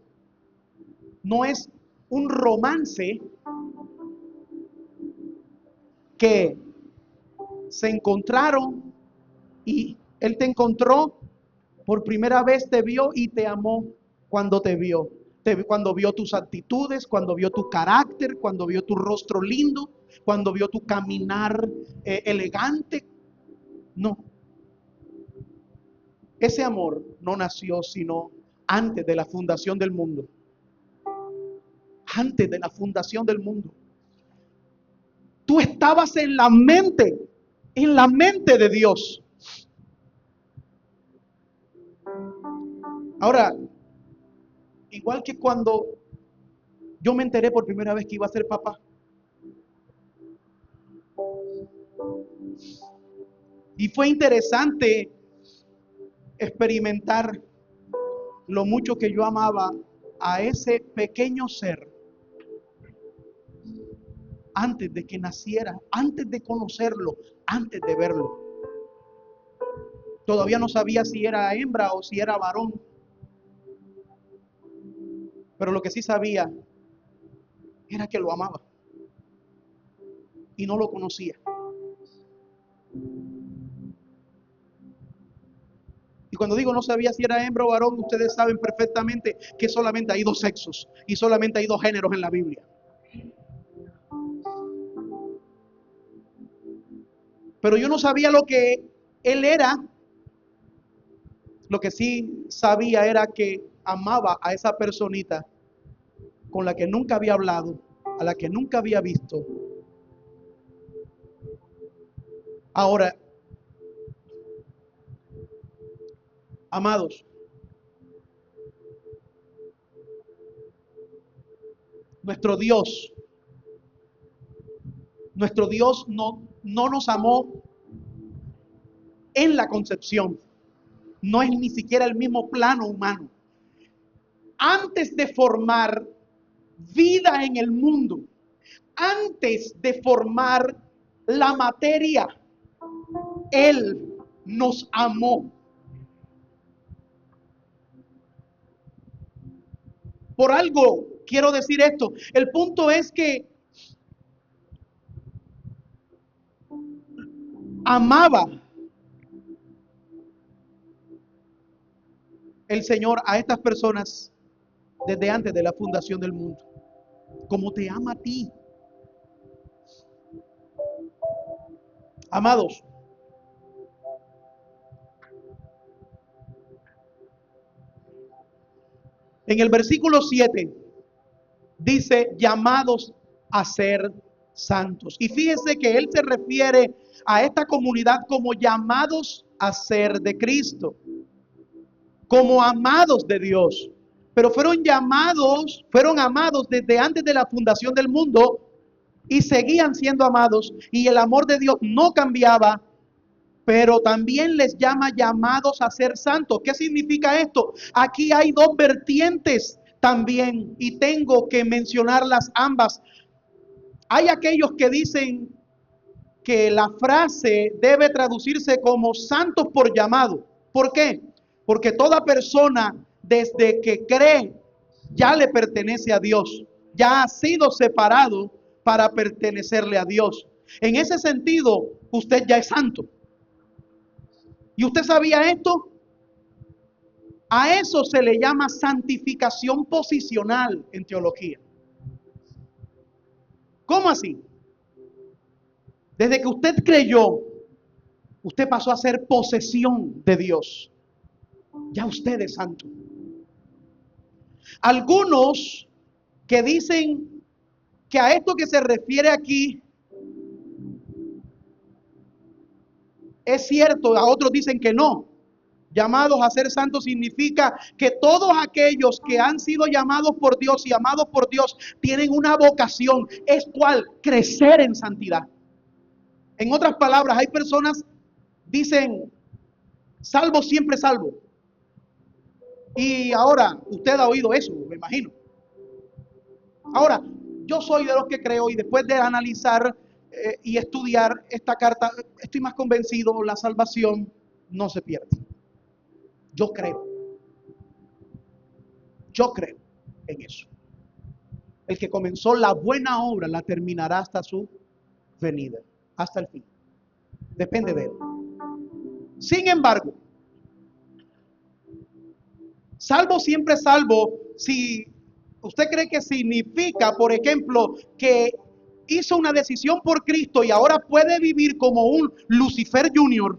No es un romance que se encontraron y Él te encontró por primera vez, te vio y te amó cuando te vio. Cuando vio tus actitudes, cuando vio tu carácter, cuando vio tu rostro lindo, cuando vio tu caminar elegante. No. Ese amor no nació sino antes de la fundación del mundo. Antes de la fundación del mundo. Tú estabas en la mente de Dios. Ahora, igual que cuando yo me enteré por primera vez que iba a ser papá. Y fue interesante experimentar lo mucho que yo amaba a ese pequeño ser antes de que naciera, antes de conocerlo, antes de verlo. Todavía no sabía si era hembra o si era varón. Pero lo que sí sabía era que lo amaba y no lo conocía. Y cuando digo no sabía si era hembra o varón, ustedes saben perfectamente que solamente hay dos sexos y solamente hay dos géneros en la Biblia. Pero yo no sabía lo que él era. Lo que sí sabía era que amaba a esa personita con la que nunca había hablado, a la que nunca había visto. Ahora, amados, nuestro Dios no nos amó en la concepción. No es ni siquiera el mismo plano humano. Antes de formar vida en el mundo, antes de formar la materia, Él nos amó. Por algo quiero decir esto. El punto es que amaba el Señor a estas personas desde antes de la fundación del mundo, como te ama a ti. Amados, en el versículo 7 dice llamados a ser santos. Y fíjese que él se refiere a esta comunidad como llamados a ser de Cristo, como amados de Dios. Pero fueron amados desde antes de la fundación del mundo y seguían siendo amados, y el amor de Dios no cambiaba. Pero también les llama llamados a ser santos. ¿Qué significa esto? Aquí hay dos vertientes también y tengo que mencionarlas ambas. Hay aquellos que dicen que la frase debe traducirse como santos por llamado. ¿Por qué? Porque toda persona desde que cree ya le pertenece a Dios. Ya ha sido separado para pertenecerle a Dios. En ese sentido, usted ya es santo. ¿Y usted sabía esto? A eso se le llama santificación posicional en teología. ¿Cómo así? Desde que usted creyó, usted pasó a ser posesión de Dios. Ya usted es santo. Algunos que dicen que a esto que se refiere aquí es cierto, a otros dicen que no. Llamados a ser santos significa que todos aquellos que han sido llamados por Dios y amados por Dios tienen una vocación, es cual crecer en santidad. En otras palabras, hay personas dicen salvo siempre salvo. Y ahora usted ha oído eso, me imagino. Ahora, yo soy de los que creo, y después de analizar y estudiar esta carta, estoy más convencido, la salvación no se pierde. Yo creo en eso. El que comenzó la buena obra la terminará hasta su venida, hasta el fin. Depende de él. Sin embargo, salvo siempre salvo, si usted cree que significa, por ejemplo, que hizo una decisión por Cristo y ahora puede vivir como un Lucifer Junior.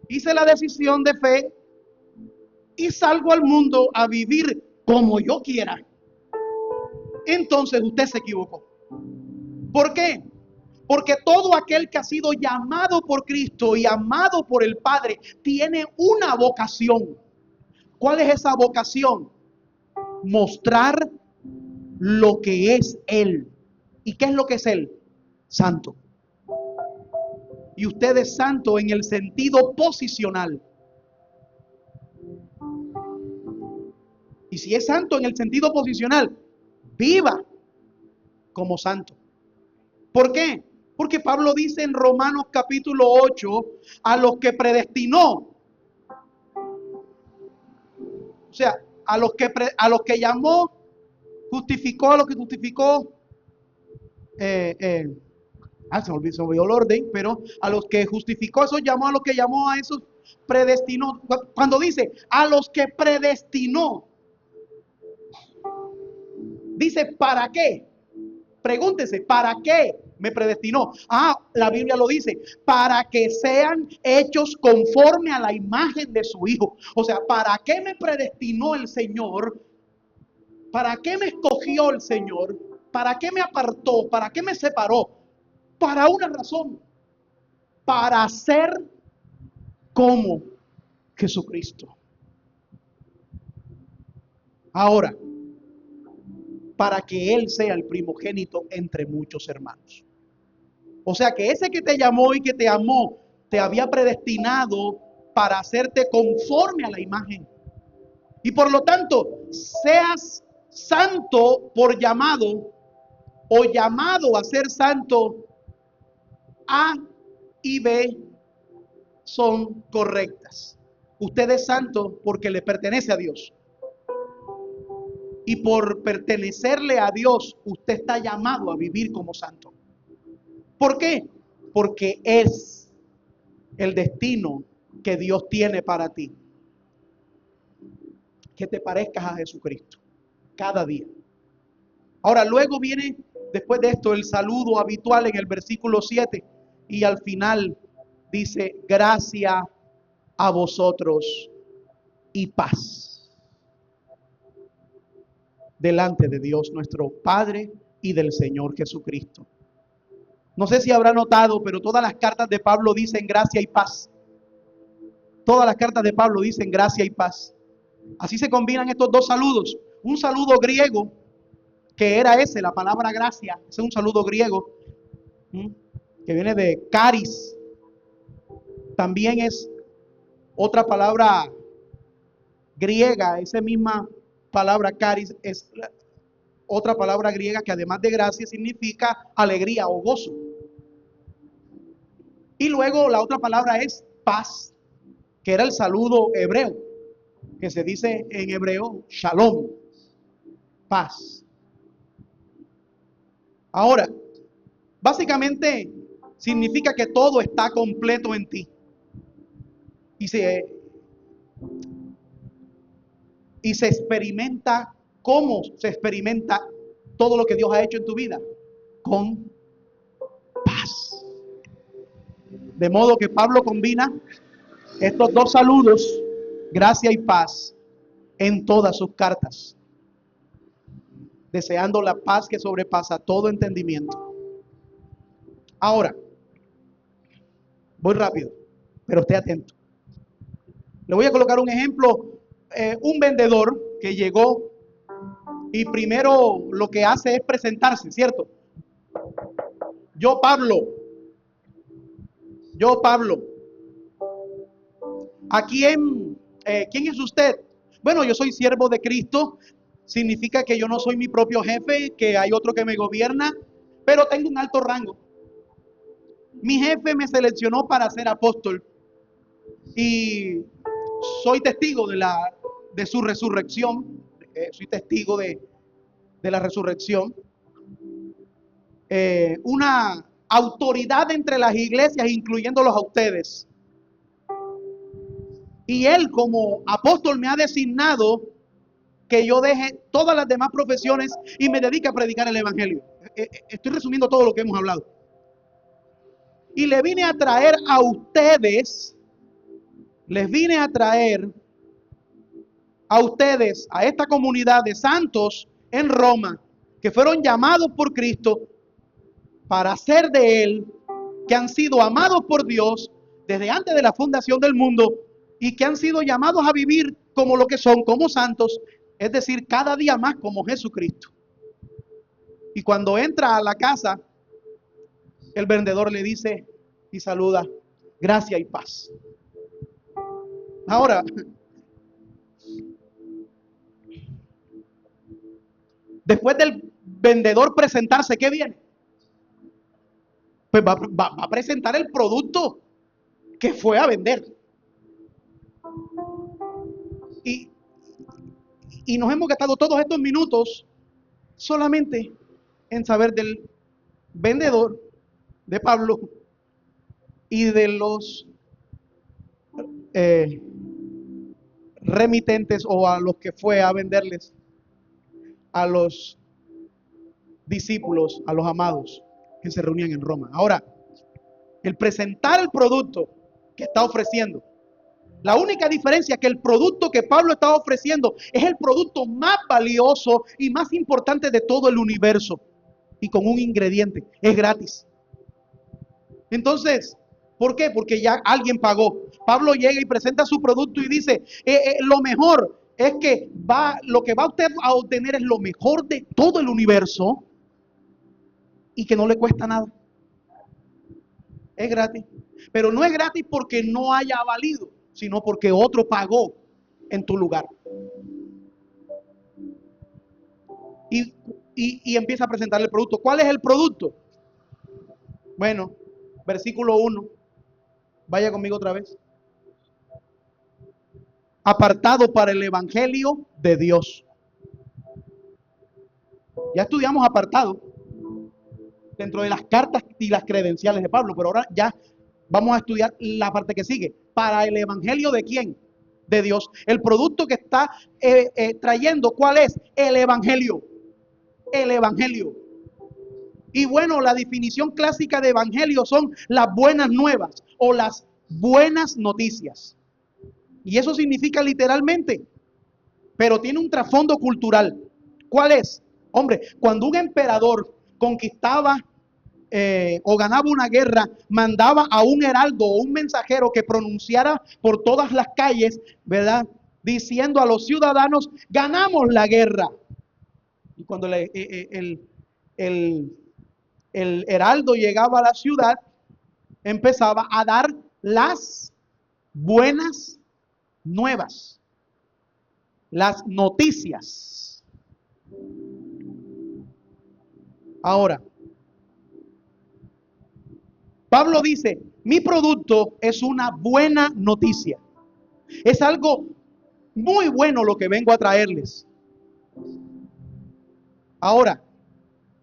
Hice la decisión de fe y salgo al mundo a vivir como yo quiera. Entonces usted se equivocó. ¿Por qué? Porque todo aquel que ha sido llamado por Cristo y amado por el Padre tiene una vocación. ¿Cuál es esa vocación? Mostrar lo que es Él. ¿Y qué es lo que es Él? Santo. Y usted es santo en el sentido posicional. Y si es santo en el sentido posicional, viva como santo. ¿Por qué? Porque Pablo dice en Romanos capítulo 8, a los que predestinó, o sea, a los que llamó, justificó, a los que justificó, se me olvidó el orden, pero a los que justificó, eso llamó, a los que llamó, a esos predestinó. Cuando dice a los que predestinó, dice ¿para qué? Pregúntese, ¿para qué me predestinó? La Biblia lo dice, para que sean hechos conforme a la imagen de su Hijo. O sea, ¿para qué me predestinó el Señor? ¿Para qué me escogió el Señor? ¿Para qué me apartó? ¿Para qué me separó? Para una razón, para ser como Jesucristo. Ahora, para que Él sea el primogénito entre muchos hermanos. O sea que ese que te llamó y que te amó, te había predestinado para hacerte conforme a la imagen. Y por lo tanto, seas santo por llamado o llamado a ser santo, A y B son correctas. Usted es santo porque le pertenece a Dios. Y por pertenecerle a Dios, usted está llamado a vivir como santo. ¿Por qué? Porque es el destino que Dios tiene para ti. Que te parezcas a Jesucristo cada día. Ahora, luego viene, después de esto, el saludo habitual en el versículo 7. Y al final dice, gracia a vosotros y paz. Delante de Dios nuestro Padre y del Señor Jesucristo. No sé si habrá notado, pero todas las cartas de Pablo dicen gracia y paz. Todas las cartas de Pablo dicen gracia y paz. Así se combinan estos dos saludos. Un saludo griego, que era ese, la palabra gracia. Ese es un saludo griego, que viene de caris. También es otra palabra griega. Esa misma palabra caris es otra palabra griega que además de gracia significa alegría o gozo. Y luego la otra palabra es paz, que era el saludo hebreo, que se dice en hebreo shalom, paz. Ahora, básicamente significa que todo está completo en ti. Y se experimenta, ¿cómo se experimenta todo lo que Dios ha hecho en tu vida? Con paz. De modo que Pablo combina estos dos saludos, gracia y paz, en todas sus cartas, deseando la paz que sobrepasa todo entendimiento. Ahora, voy rápido, pero esté atento. Le voy a colocar un ejemplo, un vendedor que llegó y primero lo que hace es presentarse, ¿cierto? Yo Pablo, ¿a quién es usted? Bueno, yo soy siervo de Cristo, significa que yo no soy mi propio jefe, que hay otro que me gobierna, pero tengo un alto rango. Mi jefe me seleccionó para ser apóstol y soy testigo de su resurrección, soy testigo de la resurrección. Una autoridad entre las iglesias, incluyéndolos a ustedes. Y él como apóstol me ha designado que yo deje todas las demás profesiones y me dedique a predicar el evangelio. Estoy resumiendo todo lo que hemos hablado. Y le vine a traer a ustedes, a esta comunidad de santos en Roma, que fueron llamados por Cristo para hacer de Él, que han sido amados por Dios desde antes de la fundación del mundo y que han sido llamados a vivir como lo que son, como santos, es decir, cada día más como Jesucristo. Y cuando entra a la casa, el vendedor le dice y saluda, gracia y paz. Ahora, Después del vendedor presentarse, ¿qué viene? Pues va a presentar el producto que fue a vender. Y, y nos hemos gastado todos estos minutos solamente en saber del vendedor, de Pablo, y de los remitentes, o a los que fue a venderles a los discípulos, a los amados que se reunían en Roma. Ahora, el presentar el producto que está ofreciendo, la única diferencia es que el producto que Pablo está ofreciendo es el producto más valioso y más importante de todo el universo, y con un ingrediente: es gratis. Entonces, ¿por qué? Porque ya alguien pagó. Pablo llega y presenta su producto y dice, lo mejor es que lo que va usted a obtener es lo mejor de todo el universo, y que no le cuesta nada. Es gratis. Pero no es gratis porque no haya valido, sino porque otro pagó en tu lugar. Y empieza a presentarle el producto. ¿Cuál es el producto? Bueno, versículo 1. Vaya conmigo otra vez. Apartado para el evangelio de Dios. Ya estudiamos apartado dentro de las cartas y las credenciales de Pablo, pero ahora ya vamos a estudiar la parte que sigue. ¿Para el evangelio de quién? De Dios. El producto que está trayendo, ¿cuál es? El evangelio. El evangelio. Y bueno, la definición clásica de evangelio son las buenas nuevas o las buenas noticias. Y eso significa literalmente, pero tiene un trasfondo cultural. ¿Cuál es? Hombre, cuando un emperador conquistaba o ganaba una guerra, mandaba a un heraldo o un mensajero que pronunciara por todas las calles, ¿verdad?, diciendo a los ciudadanos: ganamos la guerra. Y cuando el heraldo llegaba a la ciudad, empezaba a dar las buenas nuevas, las noticias. Ahora, Pablo dice: mi producto es una buena noticia. Es algo muy bueno lo que vengo a traerles. Ahora,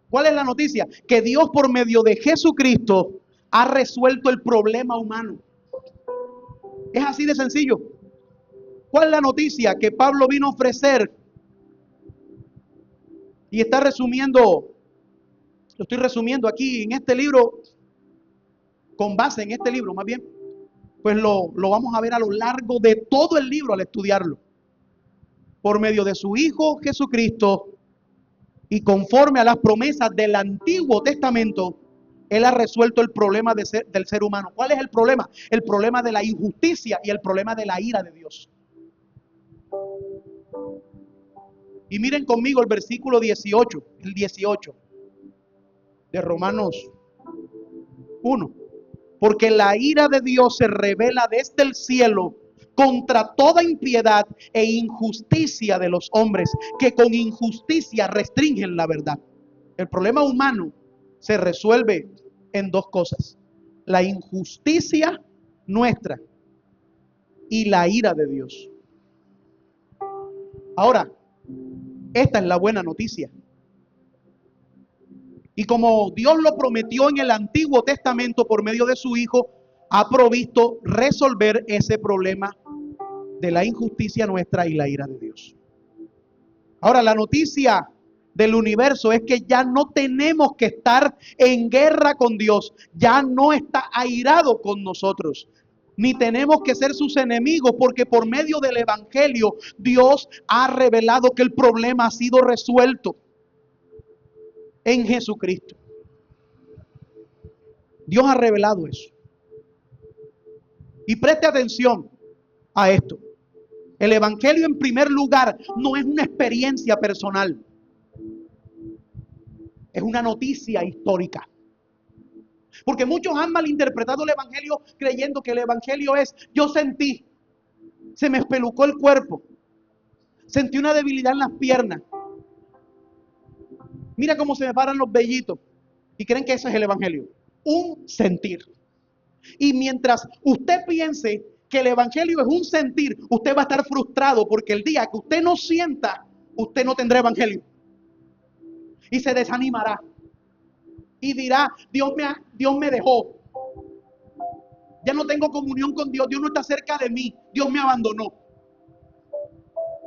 ¿cuál es la noticia? Que Dios, por medio de Jesucristo, ha resuelto el problema humano. Es así de sencillo. ¿Cuál es la noticia que Pablo vino a ofrecer? Y está resumiendo, lo estoy resumiendo aquí en este libro, con base en este libro más bien, pues lo vamos a ver a lo largo de todo el libro al estudiarlo. Por medio de su Hijo Jesucristo y conforme a las promesas del Antiguo Testamento, Él ha resuelto el problema del ser humano. ¿Cuál es el problema? El problema de la injusticia y el problema de la ira de Dios. Y miren conmigo el versículo 18, el 18 de Romanos 1. Porque la ira de Dios se revela desde el cielo contra toda impiedad e injusticia de los hombres, que con injusticia restringen la verdad. El problema humano se resuelve en dos cosas: la injusticia nuestra y la ira de Dios. Ahora, esta es la buena noticia. Y como Dios lo prometió en el Antiguo Testamento por medio de su Hijo, ha provisto resolver ese problema de la injusticia nuestra y la ira de Dios. Ahora, la noticia del universo es que ya no tenemos que estar en guerra con Dios. Ya no está airado con nosotros, ni tenemos que ser sus enemigos, porque por medio del evangelio Dios ha revelado que el problema ha sido resuelto en Jesucristo. Dios ha revelado eso. Y preste atención a esto. El evangelio, en primer lugar, no es una experiencia personal. Es una noticia histórica. Porque muchos han malinterpretado el evangelio creyendo que el evangelio es: yo sentí, se me espelucó el cuerpo, sentí una debilidad en las piernas, Mira cómo se me paran los vellitos y creen que ese es el evangelio. Un sentir. Y mientras usted piense que el evangelio es un sentir, usted va a estar frustrado porque el día que usted no sienta, usted no tendrá evangelio. Y se desanimará. Y dirá, Dios me dejó. Ya no tengo comunión con Dios. Dios no está cerca de mí. Dios me abandonó.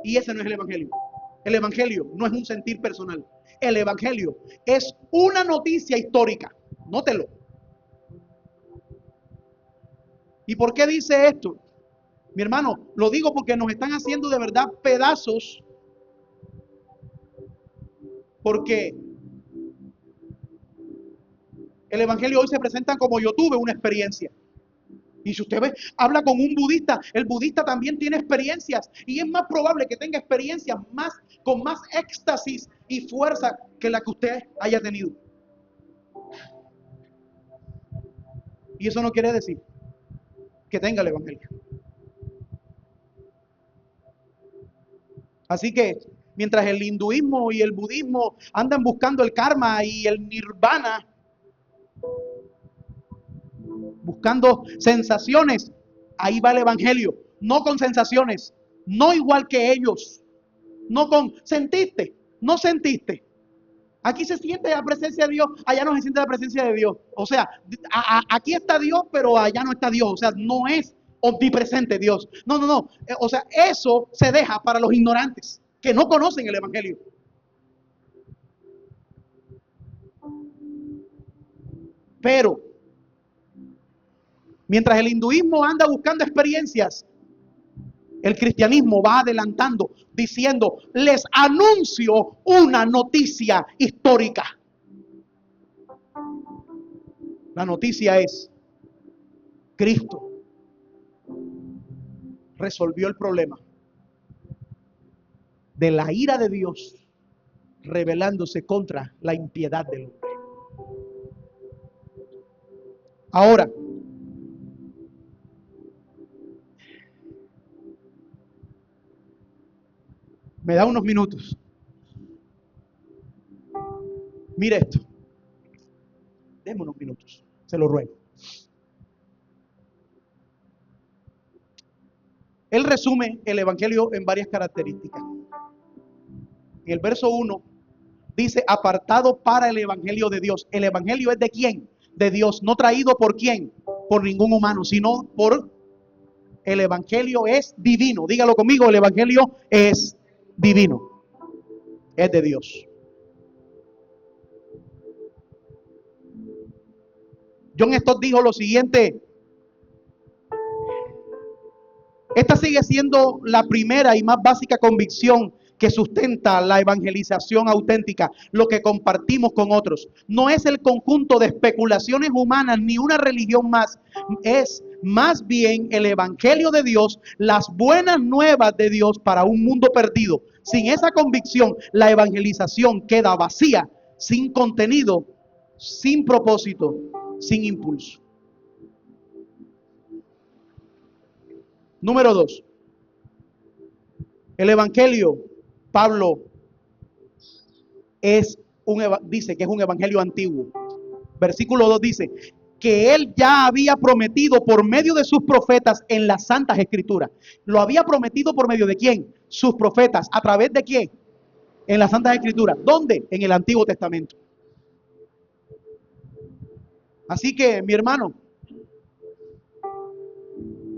Y ese no es el evangelio. El evangelio no es un sentir personal. El evangelio es una noticia histórica. Nótelo. ¿Y por qué dice esto? Mi hermano, lo digo porque nos están haciendo de verdad pedazos. Porque el evangelio hoy se presenta como yo tuve una experiencia. Y si usted ve, habla con un budista, el budista también tiene experiencias. Y es más probable que tenga experiencias con más éxtasis y fuerza que la que usted haya tenido. Y eso no quiere decir que tenga el evangelio. Así que mientras el hinduismo y el budismo andan buscando el karma y el nirvana, buscando sensaciones, ahí va el evangelio. No con sensaciones, no igual que ellos, no con sentiste, no sentiste. Aquí se siente la presencia de Dios, allá no se siente la presencia de Dios. O sea, aquí está Dios, pero allá no está Dios. O sea, no es omnipresente Dios. No. O sea, eso se deja para los ignorantes que no conocen el evangelio. Pero mientras el hinduismo anda buscando experiencias, el cristianismo va adelantando, diciendo, les anuncio una noticia histórica. La noticia es, Cristo resolvió el problema de la ira de Dios, rebelándose contra la impiedad del hombre. Ahora, me da unos minutos. Mire esto. Déme unos minutos, se lo ruego. Él resume el evangelio en varias características. En el verso 1 dice, apartado para el evangelio de Dios. ¿El evangelio es de quién? De Dios. No traído por quién, por ningún humano, sino por el evangelio es divino. Dígalo conmigo, el evangelio es divino. Es de Dios. John Stott dijo lo siguiente: esta sigue siendo la primera y más básica convicción que sustenta la evangelización auténtica, lo que compartimos con otros. No es el conjunto de especulaciones humanas ni una religión más, es más bien el evangelio de Dios, las buenas nuevas de Dios para un mundo perdido. Sin esa convicción, la evangelización queda vacía, sin contenido, sin propósito, sin impulso. Número 2. El evangelio, Pablo dice que es un evangelio antiguo. Versículo 2 dice que él ya había prometido por medio de sus profetas en las santas escrituras. ¿Lo había prometido por medio de quién? Sus profetas. ¿A través de quién? En las santas escrituras. ¿Dónde? En el Antiguo Testamento. Así que, mi hermano,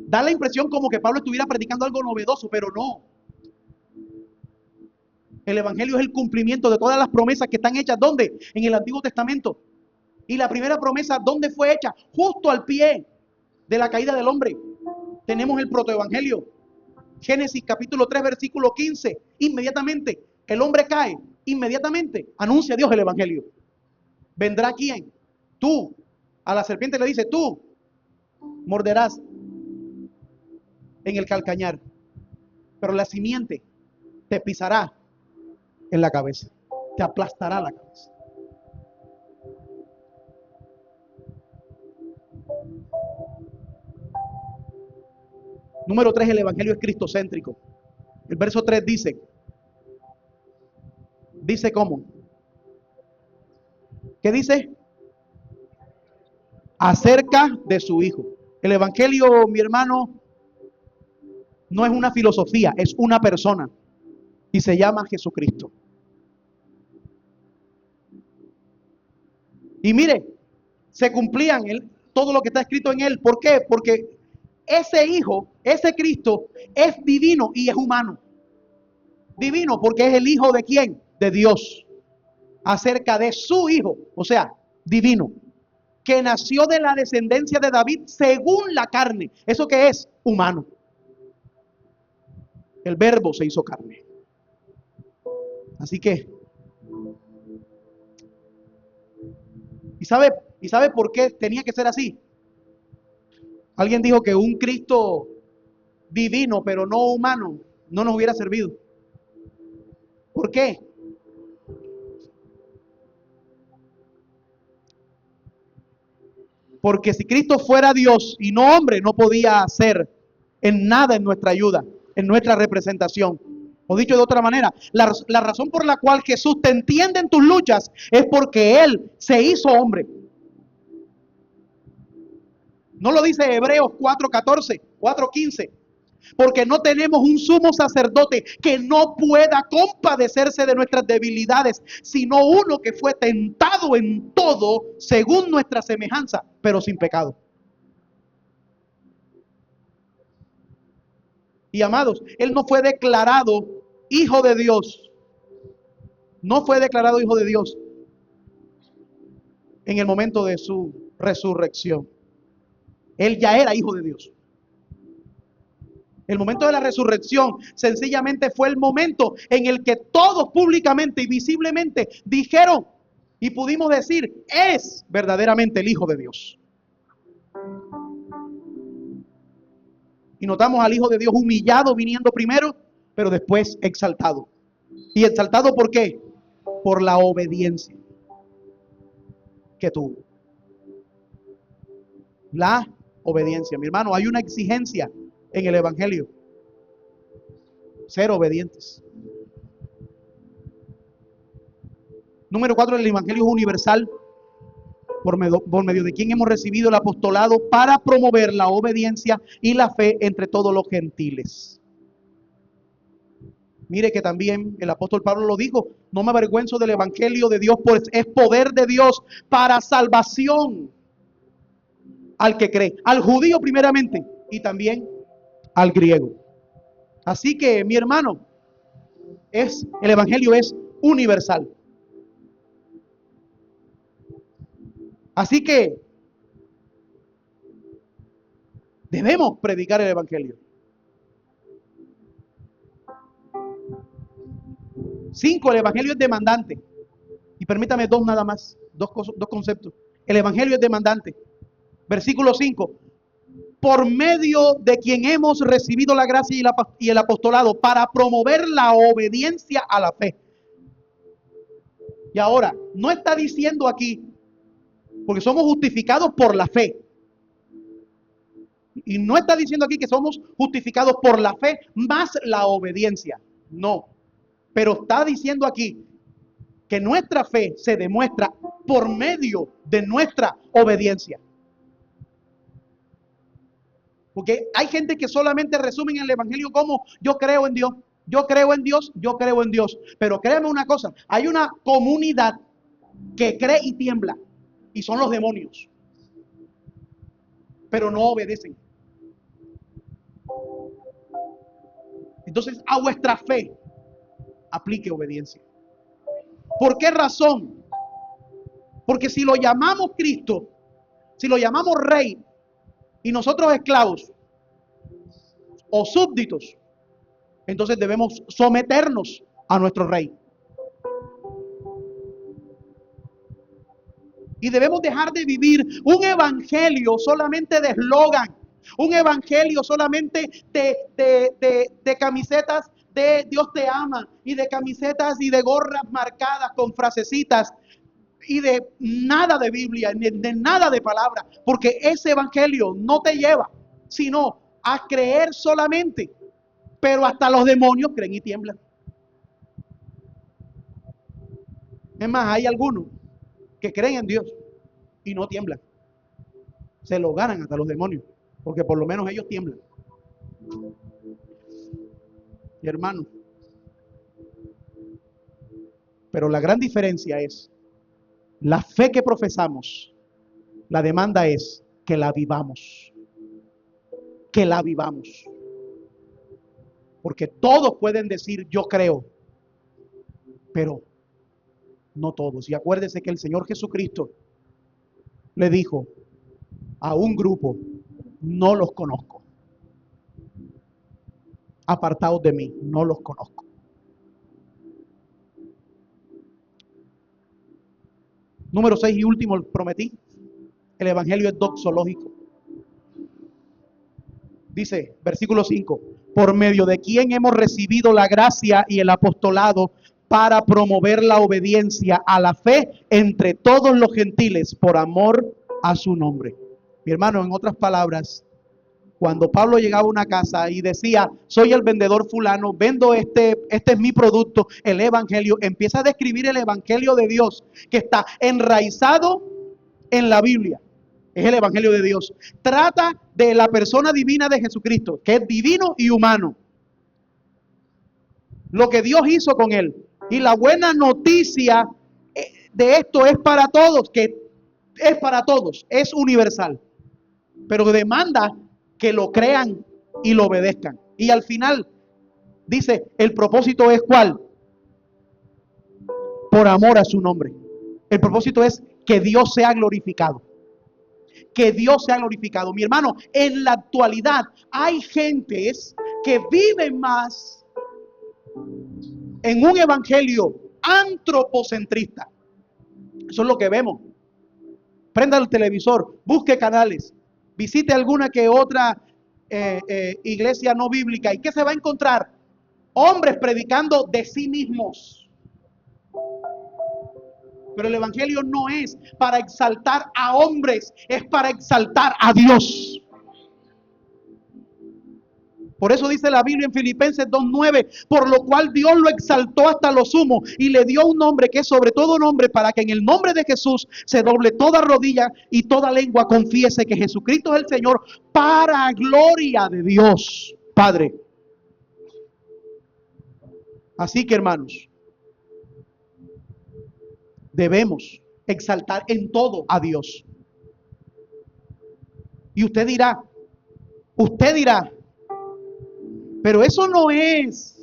da la impresión como que Pablo estuviera predicando algo novedoso, pero no. El evangelio es el cumplimiento de todas las promesas que están hechas. ¿Dónde? En el Antiguo Testamento. Y la primera promesa, ¿dónde fue hecha? Justo al pie de la caída del hombre. Tenemos el protoevangelio. Génesis capítulo 3, versículo 15. Inmediatamente el hombre cae. Inmediatamente anuncia Dios el evangelio. ¿Vendrá quién? Tú. A la serpiente le dice, tú morderás en el calcañar, pero la simiente te pisará en la cabeza, te aplastará la cabeza. Número 3, el evangelio es cristocéntrico. El verso 3 dice ¿cómo? ¿Qué dice? Acerca de su Hijo. El Evangelio, mi hermano, no es una filosofía, es una persona y se llama Jesucristo. Y mire, se cumplían todo lo que está escrito en él. ¿Por qué? Porque ese Hijo, ese Cristo, es divino y es humano. Divino porque es el Hijo de ¿quién? De Dios. Acerca de su Hijo, o sea, divino, que nació de la descendencia de David según la carne. ¿Eso qué es? Humano. El Verbo se hizo carne. Así que, ¿y sabe por qué tenía que ser así? Alguien dijo que un Cristo divino pero no humano no nos hubiera servido. ¿Por qué? Porque si Cristo fuera Dios y no hombre, no podía hacer en nada en nuestra ayuda, en nuestra representación. O dicho de otra manera, la razón por la cual Jesús te entiende en tus luchas es porque Él se hizo hombre. ¿No lo dice Hebreos 4:14, 4:15? Porque no tenemos un sumo sacerdote que no pueda compadecerse de nuestras debilidades, sino uno que fue tentado en todo según nuestra semejanza, pero sin pecado. Y amados, Él no fue declarado hijo de Dios. No fue declarado hijo de Dios en el momento de su resurrección. Él ya era hijo de Dios. El momento de la resurrección sencillamente fue el momento en el que todos públicamente y visiblemente dijeron y pudimos decir, es verdaderamente el Hijo de Dios. Y notamos al Hijo de Dios humillado viniendo primero, pero después exaltado. ¿Y exaltado por qué? Por la obediencia que tuvo. La obediencia. Mi hermano, hay una exigencia en el Evangelio: ser obedientes. Número 4, el Evangelio es universal, por medio de quien hemos recibido el apostolado para promover la obediencia y la fe entre todos los gentiles. Mire que también el apóstol Pablo lo dijo: no me avergüenzo del Evangelio de Dios, pues es poder de Dios para salvación al que cree, al judío primeramente y también al griego. Así que, mi hermano, el Evangelio es universal. Así que debemos predicar el Evangelio. 5, el Evangelio es demandante. Y permítame dos nada más, dos conceptos. El Evangelio es demandante. Versículo 5. Por medio de quien hemos recibido la gracia y el apostolado para promover la obediencia a la fe. Y ahora, no está diciendo aquí, porque somos justificados por la fe. Y no está diciendo aquí que somos justificados por la fe más la obediencia. No. Pero está diciendo aquí que nuestra fe se demuestra por medio de nuestra obediencia. Porque hay gente que solamente resumen el Evangelio como: yo creo en Dios, yo creo en Dios, yo creo en Dios. Pero créeme una cosa, hay una comunidad que cree y tiembla, y son los demonios. Pero no obedecen. Entonces, a vuestra fe aplique obediencia. ¿Por qué razón? Porque si lo llamamos Cristo, si lo llamamos Rey, y nosotros esclavos o súbditos, entonces debemos someternos a nuestro Rey. Y debemos dejar de vivir un evangelio solamente de eslogan, un evangelio solamente de camisetas de Dios te ama, y de camisetas y de gorras marcadas con frasecitas, y de nada de Biblia, de nada de palabra, porque ese evangelio no te lleva sino a creer solamente. Pero hasta los demonios creen y tiemblan. Es más, hay algunos que creen en Dios y no tiemblan. Se lo ganan hasta los demonios, porque por lo menos ellos tiemblan. Y hermano, pero la gran diferencia es la fe que profesamos. La demanda es que la vivamos. Que la vivamos. Porque todos pueden decir yo creo, pero no todos. Y acuérdese que el Señor Jesucristo le dijo a un grupo: no los conozco. Apartaos de mí, no los conozco. Número 6 y último, prometí. El evangelio es doxológico. Dice, versículo 5, por medio de quien hemos recibido la gracia y el apostolado para promover la obediencia a la fe entre todos los gentiles por amor a su nombre. Mi hermano, en otras palabras, cuando Pablo llegaba a una casa y decía, soy el vendedor fulano, vendo este es mi producto, el evangelio, empieza a describir el evangelio de Dios que está enraizado en la Biblia. Es el evangelio de Dios. Trata de la persona divina de Jesucristo, que es divino y humano. Lo que Dios hizo con él. Y la buena noticia de esto es para todos, que es para todos, es universal. Pero demanda que lo crean y lo obedezcan. Y al final dice, el propósito es ¿cuál? Por amor a su nombre. El propósito es que Dios sea glorificado. Que Dios sea glorificado. Mi hermano, en la actualidad hay gentes que viven más en un evangelio antropocentrista. Eso es lo que vemos. Prenda el televisor, busque canales, visite alguna que otra iglesia no bíblica. ¿Y qué se va a encontrar? Hombres predicando de sí mismos. Pero el evangelio no es para exaltar a hombres, es para exaltar a Dios. Por eso dice la Biblia en Filipenses 2:9, por lo cual Dios lo exaltó hasta lo sumo y le dio un nombre que es sobre todo nombre, para que en el nombre de Jesús se doble toda rodilla y toda lengua confiese que Jesucristo es el Señor, para gloria de Dios Padre. Así que, hermanos, debemos exaltar en todo a Dios. Y usted dirá, pero eso no es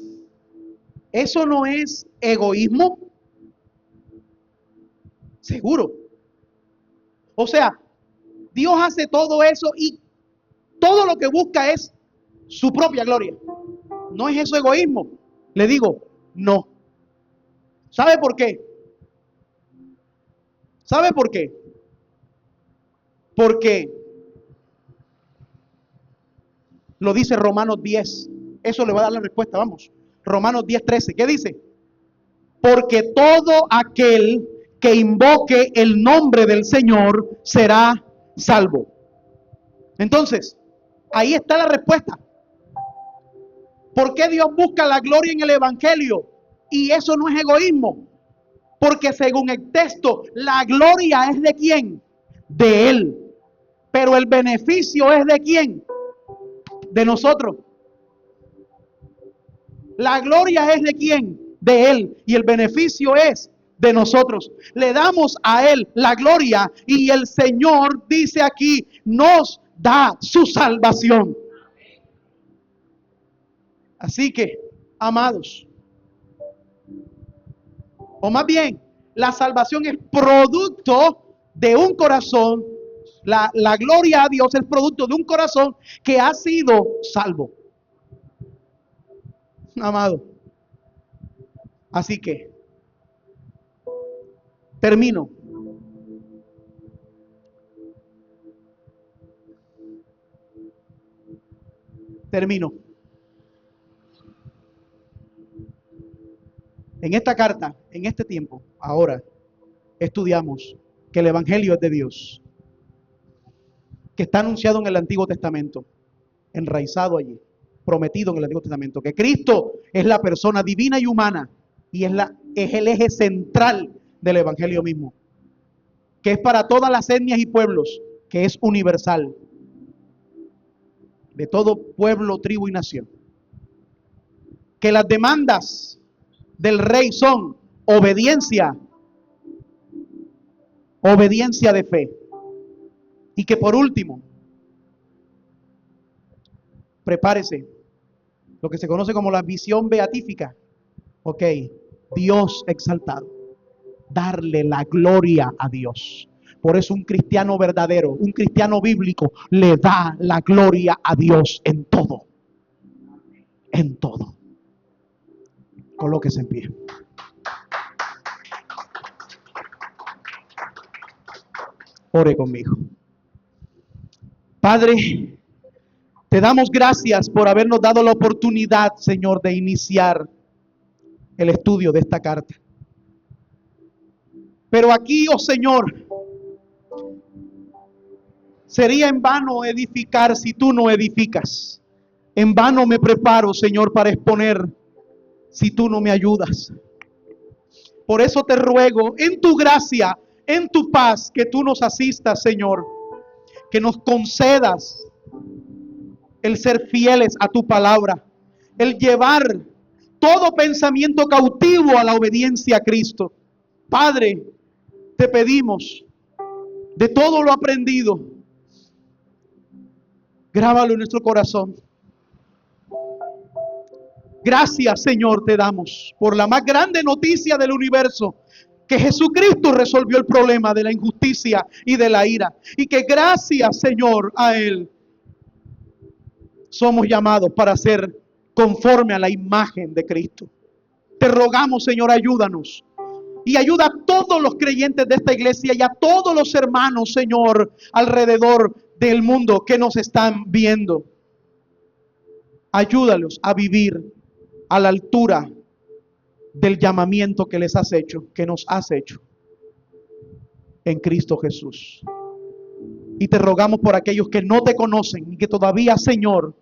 egoísmo. Seguro. O sea, Dios hace todo eso y todo lo que busca es su propia gloria. ¿No es eso egoísmo? Le digo, no. ¿Sabe por qué? ¿Sabe por qué? Porque lo dice Romanos 10. Eso le va a dar la respuesta, vamos. Romanos 10:13. ¿Qué dice? Porque todo aquel que invoque el nombre del Señor será salvo. Entonces, ahí está la respuesta. ¿Por qué Dios busca la gloria en el evangelio? Y eso no es egoísmo. Porque según el texto, la gloria es de ¿quién? De Él. Pero el beneficio es de ¿quién? De nosotros. La gloria es de ¿quién? De Él. Y el beneficio es de nosotros. Le damos a Él la gloria y el Señor dice aquí, nos da su salvación. Así que, amados, o más bien, la salvación es producto de un corazón. La gloria a Dios es producto de un corazón que ha sido salvo. Amado. Así que, termino. En esta carta, en este tiempo, ahora, estudiamos que el evangelio es de Dios, que está anunciado en el Antiguo Testamento, enraizado allí, prometido en el Antiguo Testamento, que Cristo es la persona divina y humana y es el eje central del evangelio mismo. que es para todas las etnias y pueblos, que es universal, de todo pueblo, tribu y nación. Que las demandas del rey son obediencia, obediencia de fe. Y que por último, prepárese, lo que se conoce como la visión beatífica. Ok, Dios exaltado, darle la gloria a Dios. Por eso un cristiano verdadero, un cristiano bíblico, le da la gloria a Dios en todo. En todo. Colóquese en pie. Ore conmigo. Padre, te damos gracias por habernos dado la oportunidad, Señor, de iniciar el estudio de esta carta. Pero aquí, oh Señor, sería en vano edificar si tú no edificas. En vano me preparo, Señor, para exponer si tú no me ayudas. Por eso te ruego, en tu gracia, en tu paz, que tú nos asistas, Señor, que nos concedas el ser fieles a tu palabra, el llevar todo pensamiento cautivo a la obediencia a Cristo. Padre, te pedimos de todo lo aprendido, grábalo en nuestro corazón. Gracias, Señor, te damos por la más grande noticia del universo, que Jesucristo resolvió el problema de la injusticia y de la ira, y que gracias, Señor, a Él somos llamados para ser conforme a la imagen de Cristo. Te rogamos, Señor, ayúdanos. Y ayuda a todos los creyentes de esta iglesia y a todos los hermanos, Señor, alrededor del mundo que nos están viendo. Ayúdalos a vivir a la altura del llamamiento que les has hecho, que nos has hecho en Cristo Jesús. Y te rogamos por aquellos que no te conocen y que todavía, Señor,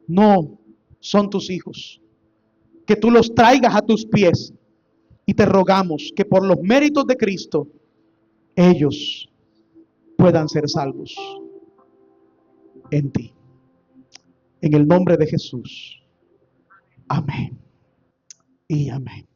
no son tus hijos, que tú los traigas a tus pies. Y te rogamos que por los méritos de Cristo, ellos puedan ser salvos en ti. En el nombre de Jesús. Amén. Y amén.